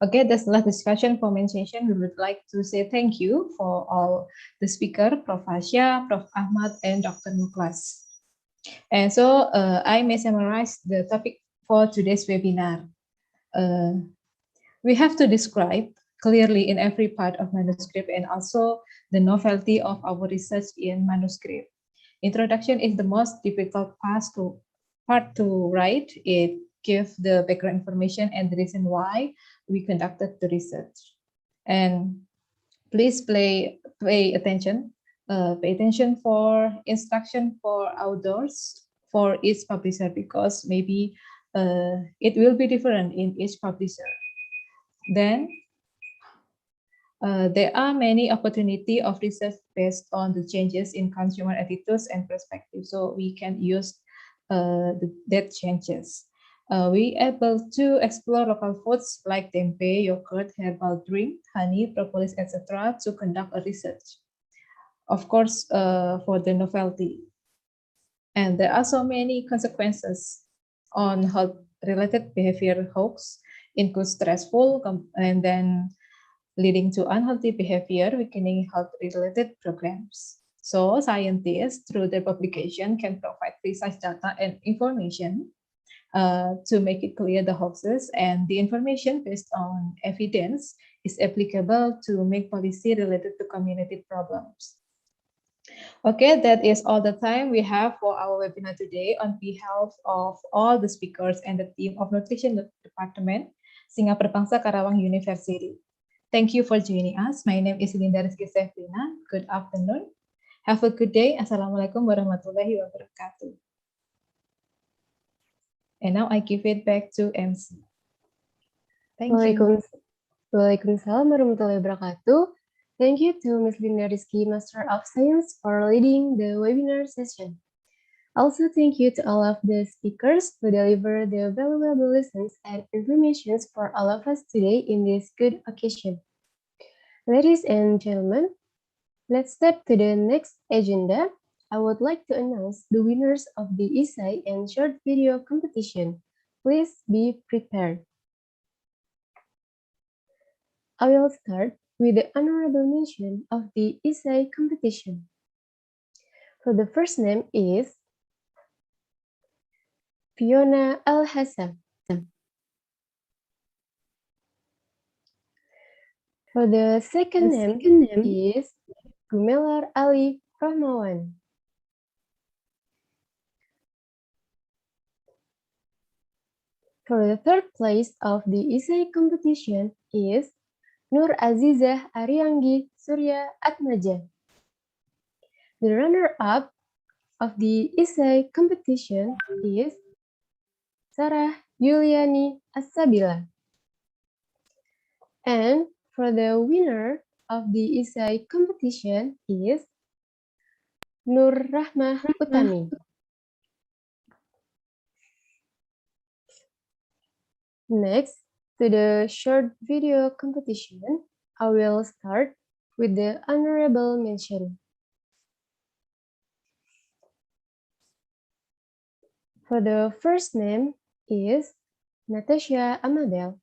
Okay, that's the last discussion for main session. We would like to say thank you for all the speaker, Prof. Hasya, Prof. Ahmad, and Dr. Muklas. And so I may summarize the topic for today's webinar. We have to describe clearly in every part of manuscript and also the novelty of our research in manuscript. Introduction is the most difficult part to write. It gives the background information and the reason why we conducted the research. And please pay attention. Pay attention for instruction for outdoors for each publisher, because maybe it will be different in each publisher. Then there are many opportunity of research based on the changes in consumer attitudes and perspectives. So we can use that changes. We able to explore local foods like tempeh, yogurt, herbal drink, honey, propolis, etc. to conduct a research. Of course, for the novelty. And there are so many consequences on health-related behavior hoax, include stressful and then leading to unhealthy behavior, weakening health-related programs. So scientists, through their publication, can provide precise data and information to make it clear the hoaxes, and the information based on evidence is applicable to make policy related to community problems. Okay, that is all the time we have for our webinar today. On behalf of all the speakers and the team of Nutrition Department, Singapura Bangsa Karawang University. Thank you for joining us. My name is Linda Rizky Sefrina. Good afternoon. Have a good day. Assalamualaikum warahmatullahi wabarakatuh. And now I give it back to MC. Thank you. Waalaikumsalam warahmatullahi wabarakatuh. Thank you to Ms. Linda Rizky, Master of Science, for leading the webinar session. Also, thank you to all of the speakers who deliver the valuable lessons and information for all of us today in this good occasion. Ladies and gentlemen, let's step to the next agenda. I would like to announce the winners of the essay and short video competition. Please be prepared. I will start with the honorable mention of the essay competition. So the first name is Fiona Al-Hassan. For the second name is Gumelar Ali Rahmawan. For the third place of the essay competition is Nur Azizah Arianggi Surya Atmaja. The runner-up of the essay competition is Sarah Yuliani Asabila. And for the winner of the essay competition is Nur Rahmah Utami. Next, to the short video competition, I will start with the honorable mention. For the first name is Natasha Amabel,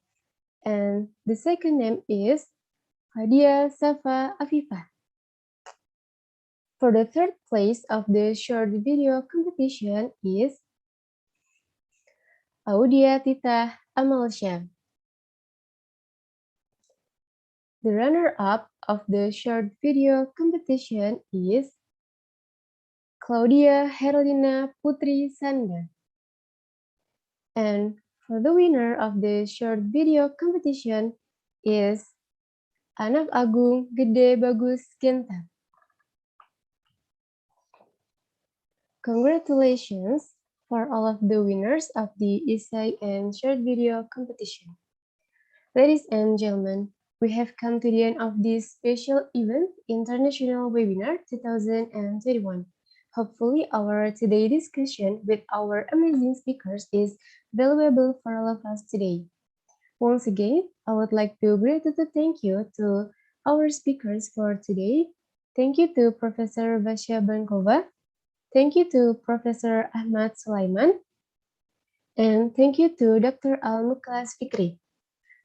and the second name is Hadia Safa Afifah. For the third place of the short video competition is Audia Tita Amalsyah. The runner-up of the short video competition is Claudia Herlina Putri Sanda. And for the winner of the short video competition is Anak Agung Gede Bagus Genta. Congratulations for all of the winners of the essay and short video competition. Ladies and gentlemen, we have come to the end of this special event, International Webinar 2021. Hopefully, our today's discussion with our amazing speakers is valuable for all of us today. Once again, I would like to gratefully thank you to our speakers for today. Thank you to Professor Basya Bankova. Thank you to Professor Ahmad Sulaiman. And thank you to Dr. Al-Muklas Fikri.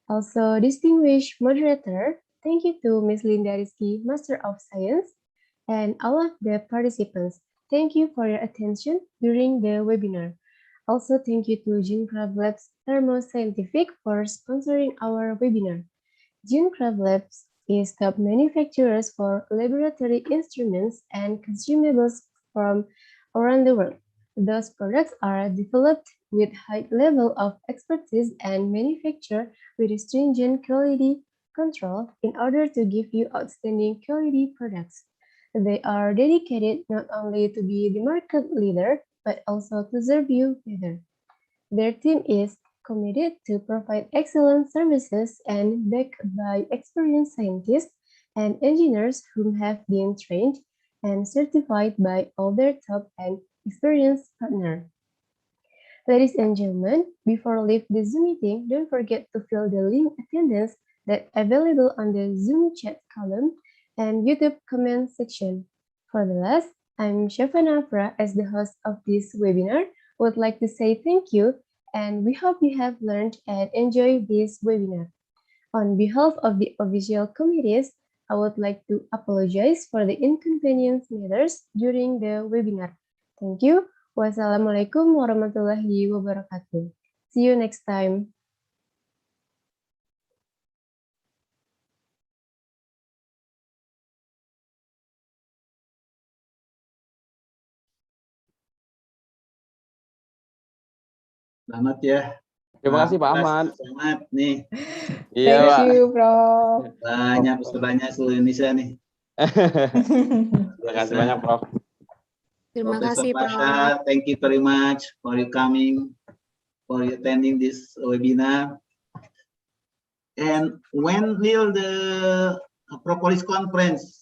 Also, distinguished moderator, thank you to Ms. Linda Rizky, Master of Science, and all of the participants. Thank you for your attention during the webinar. Also, thank you to GeneCraft Labs Thermoscientific for sponsoring our webinar. GeneCraft Labs is top manufacturers for laboratory instruments and consumables from around the world. Those products are developed with high level of expertise and manufactured with stringent quality control in order to give you outstanding quality products. They are dedicated not only to be the market leader, but also to serve you better. Their team is committed to provide excellent services and backed by experienced scientists and engineers who have been trained and certified by all their top and experienced partners. Ladies and gentlemen, before leave the Zoom meeting, don't forget to fill the link attendance that available on the Zoom chat column and YouTube comment section. For the last, I'm Shafana Afra as the host of this webinar. Would like to say thank you and we hope you have learned and enjoyed this webinar. On behalf of the official committees, I would like to apologize for the inconvenience matters during the webinar. Thank you. Wassalamualaikum warahmatullahi wabarakatuh. See you next time. Selamat ya. Terima kasih Pak Ahmad. Selamat nih. Iya Pak. Thank you, Prof. Banyak pesertanya seluruh Indonesia nih. Terima kasih banyak Prof. Terima Professor kasih, Pasha, Prof. thank you very much for you coming, for you attending this webinar. And when will the Propolis conference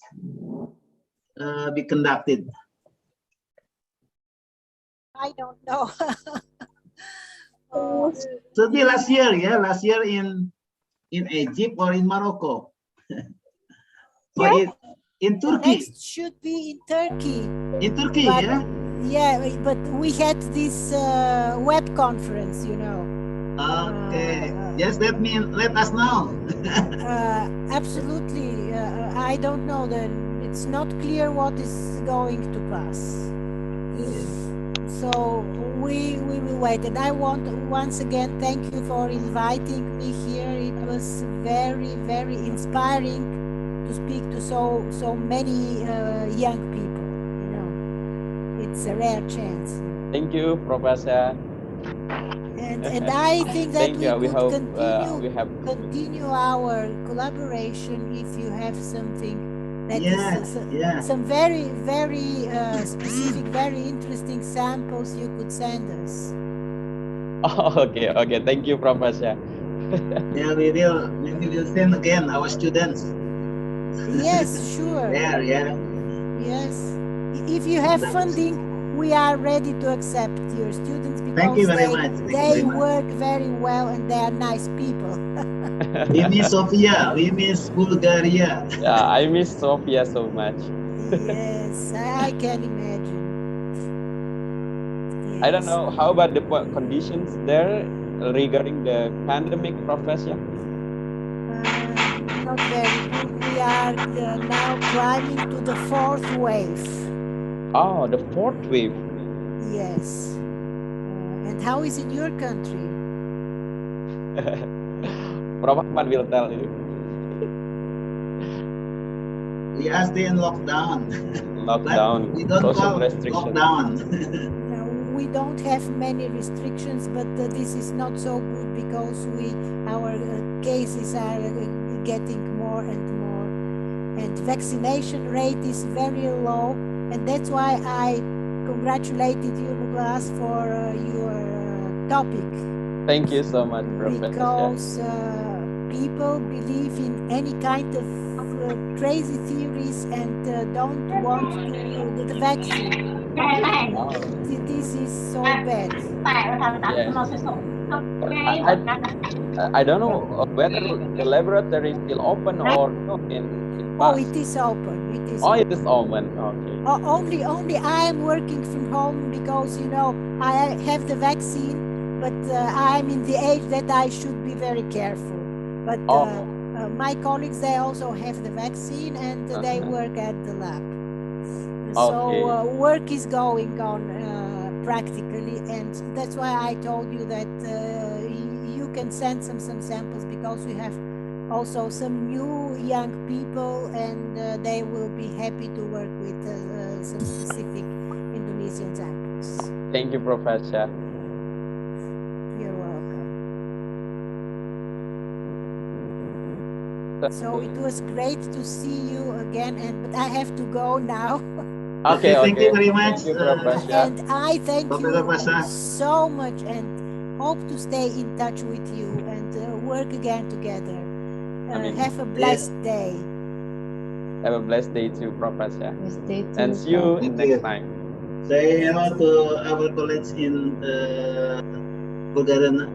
be conducted? I don't know. Should be last year, yeah, last year in Egypt or in Morocco, or in Turkey. Next should be in Turkey. In Turkey, But, yeah. Yeah, but we had this web conference, you know. Okay. Yes, let us know. Absolutely. I don't know. It's not clear what is going to pass. So we will wait. And I want once again thank you for inviting me here. It was very, very inspiring to speak to so many young people. You know, it's a rare chance. Thank you, Professor. And I think that we hope continue our collaboration if you have something that is some very, very specific, very interesting samples you could send us. Okay. Thank you, Professor. Yeah, maybe we'll send again our students. Yes, sure. Yeah. Yes. If you have funding, we are ready to accept your students because they work very well and they are nice people. We miss Sofia. We miss Bulgaria. Yeah, I miss Sofia so much. Yes, I can imagine. Yes. I don't know, how about the conditions there regarding the pandemic, Professor? Not very good. We are now climbing to the 4th wave. Oh, the 4th wave. Yes. And how is it your country? Prof Ahmad will tell you. We are still in lockdown. Lockdown. We don't call lockdown. We don't have many restrictions, but this is not so good because our cases are getting more and more, and vaccination rate is very low, and that's why I congratulated you, Douglas, for your topic. Thank you so much, Professor. Because people believe in any kind of crazy theories and don't want the vaccine. This is so bad. Yes. I don't know whether the laboratory is still open or no in Oh, it is open. It is open. Okay. Only I am working from home because, you know, I have the vaccine, but I'm in the age that I should be very careful. But my colleagues, they also have the vaccine and they work at the lab. So work is going on practically, and that's why I told you that you can send some samples because we have also some new young people and they will be happy to work with some specific Indonesian samples. Thank you, Professor. You're welcome. So it was great to see you again, but I have to go now. Okay, thank you very much. Thank you, Professor. And I thank you so much and hope to stay in touch with you and work again together. Have a blessed day. Have a blessed day too, Professor. Blessed day too, and see you Prof. next time. Say hello to our colleagues in Bulgaria.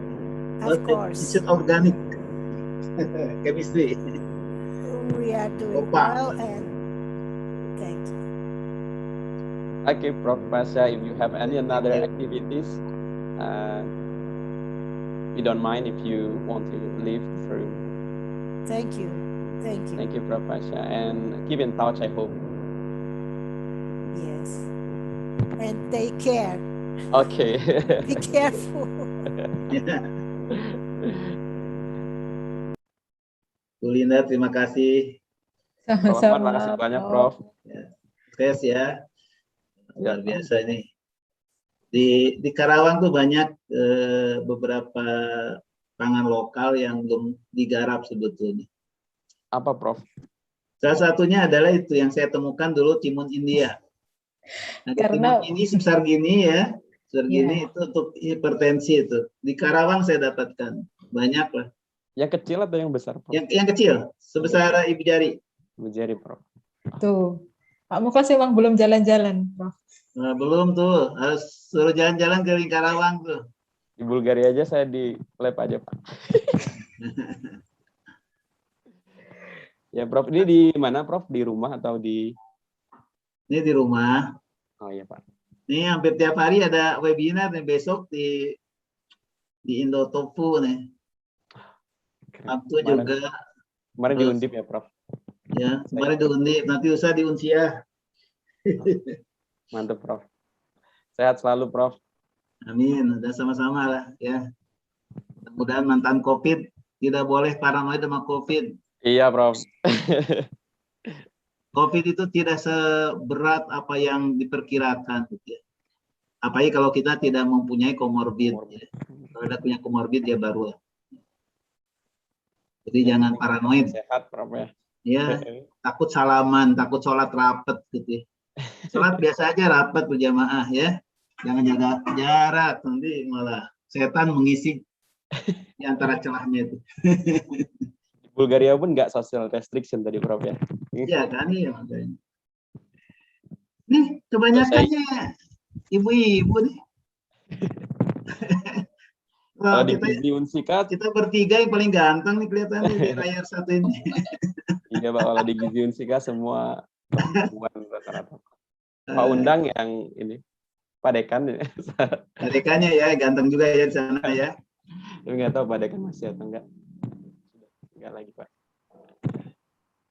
Of course. It's organic chemistry. We are doing Opa. well, and thank you. Okay, Prof. Pasha, if you have any another activities, we don't mind if you want to leave the room. Thank you. Thank you. Thank you, Prof. Pasha, and keep in touch, I hope. Yes. And take care. Okay. Be careful. Bu Linda, terima kasih. Sama-sama, makasih banyak, Prof. Sukses ya. Luar biasa ini. Di Karawang tuh banyak beberapa pangan lokal yang belum digarap sebetulnya. Apa, Prof? Salah satunya adalah itu yang saya temukan dulu, timun India. Nah, timun ini sebesar gini ya, sebesar gini itu untuk hipertensi itu. Di Karawang saya dapatkan banyak lah. Yang kecil atau yang besar, Prof? Yang kecil, sebesar ibu jari. Ibu jari, Prof. Tuh, Pak Mukas emang belum jalan-jalan, Prof. Nah, belum tuh, harus suruh jalan-jalan ke Karawang tuh. Di Bulgaria aja saya di lab aja, Pak. Ya, Prof. Ini di mana, Prof? Di rumah atau di? Ini di rumah. Oh iya, Pak. Ini hampir tiap hari ada webinar nih, besok di Indotofu nih. Sabtu juga. Kemarin di Undip ya, Prof? Ya, kemarin di Undip, nanti usah di Unsia. Mantap, Prof. Sehat selalu, Prof. Amin, udah sama-sama lah ya. Mudah-mudahan mantan COVID tidak boleh paranoid sama COVID. Iya, Prof. COVID itu tidak seberat apa yang diperkirakan. Gitu ya. Apalagi kalau kita tidak mempunyai komorbid. Ya. Kalau ada punya komorbid ya baru. Jadi jangan paranoid. Sehat, Prof ya. Ya, takut salaman, takut sholat rapet gitu ya. Sholat biasa aja rapet berjamaah ya. Jangan jaga jarak, nanti malah setan mengisi di antara celahnya itu. Di Bulgaria pun nggak social restriction tadi, Prof ya. Iya kan, iya makanya. Nih, kebanyakannya ibu-ibu nih. Kalau di Unsika, kita bertiga yang paling ganteng nih kelihatannya di layar satu ini. Iya, Pak. Kalau di Gizi Unsika semua perempuan rata-rata. Pak Undang yang ini, Pak Dekan. Pak Dekannya ya, ganteng juga ya di sana ya. Tapi nggak tahu Pak Dekan masih atau enggak. Enggak lagi, Pak.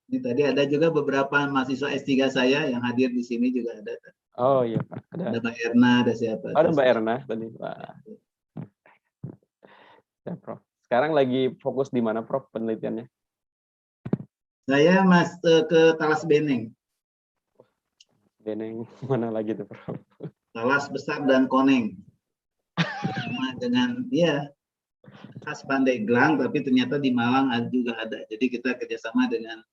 Ini tadi ada juga beberapa mahasiswa S3 saya yang hadir di sini juga ada. Oh iya, Pak. Ada Mbak Erna, ada siapa? Ada Mbak Erna tadi, Pak. Ya, Prof. Sekarang lagi fokus di mana, Prof, penelitiannya? Saya ke Talas Beneng. Beneng mana lagi tuh, Prof? Talas Besar dan Koneng. Sama dengan ya khas Pandeglang, tapi ternyata di Malang juga ada. Jadi kita kerjasama dengan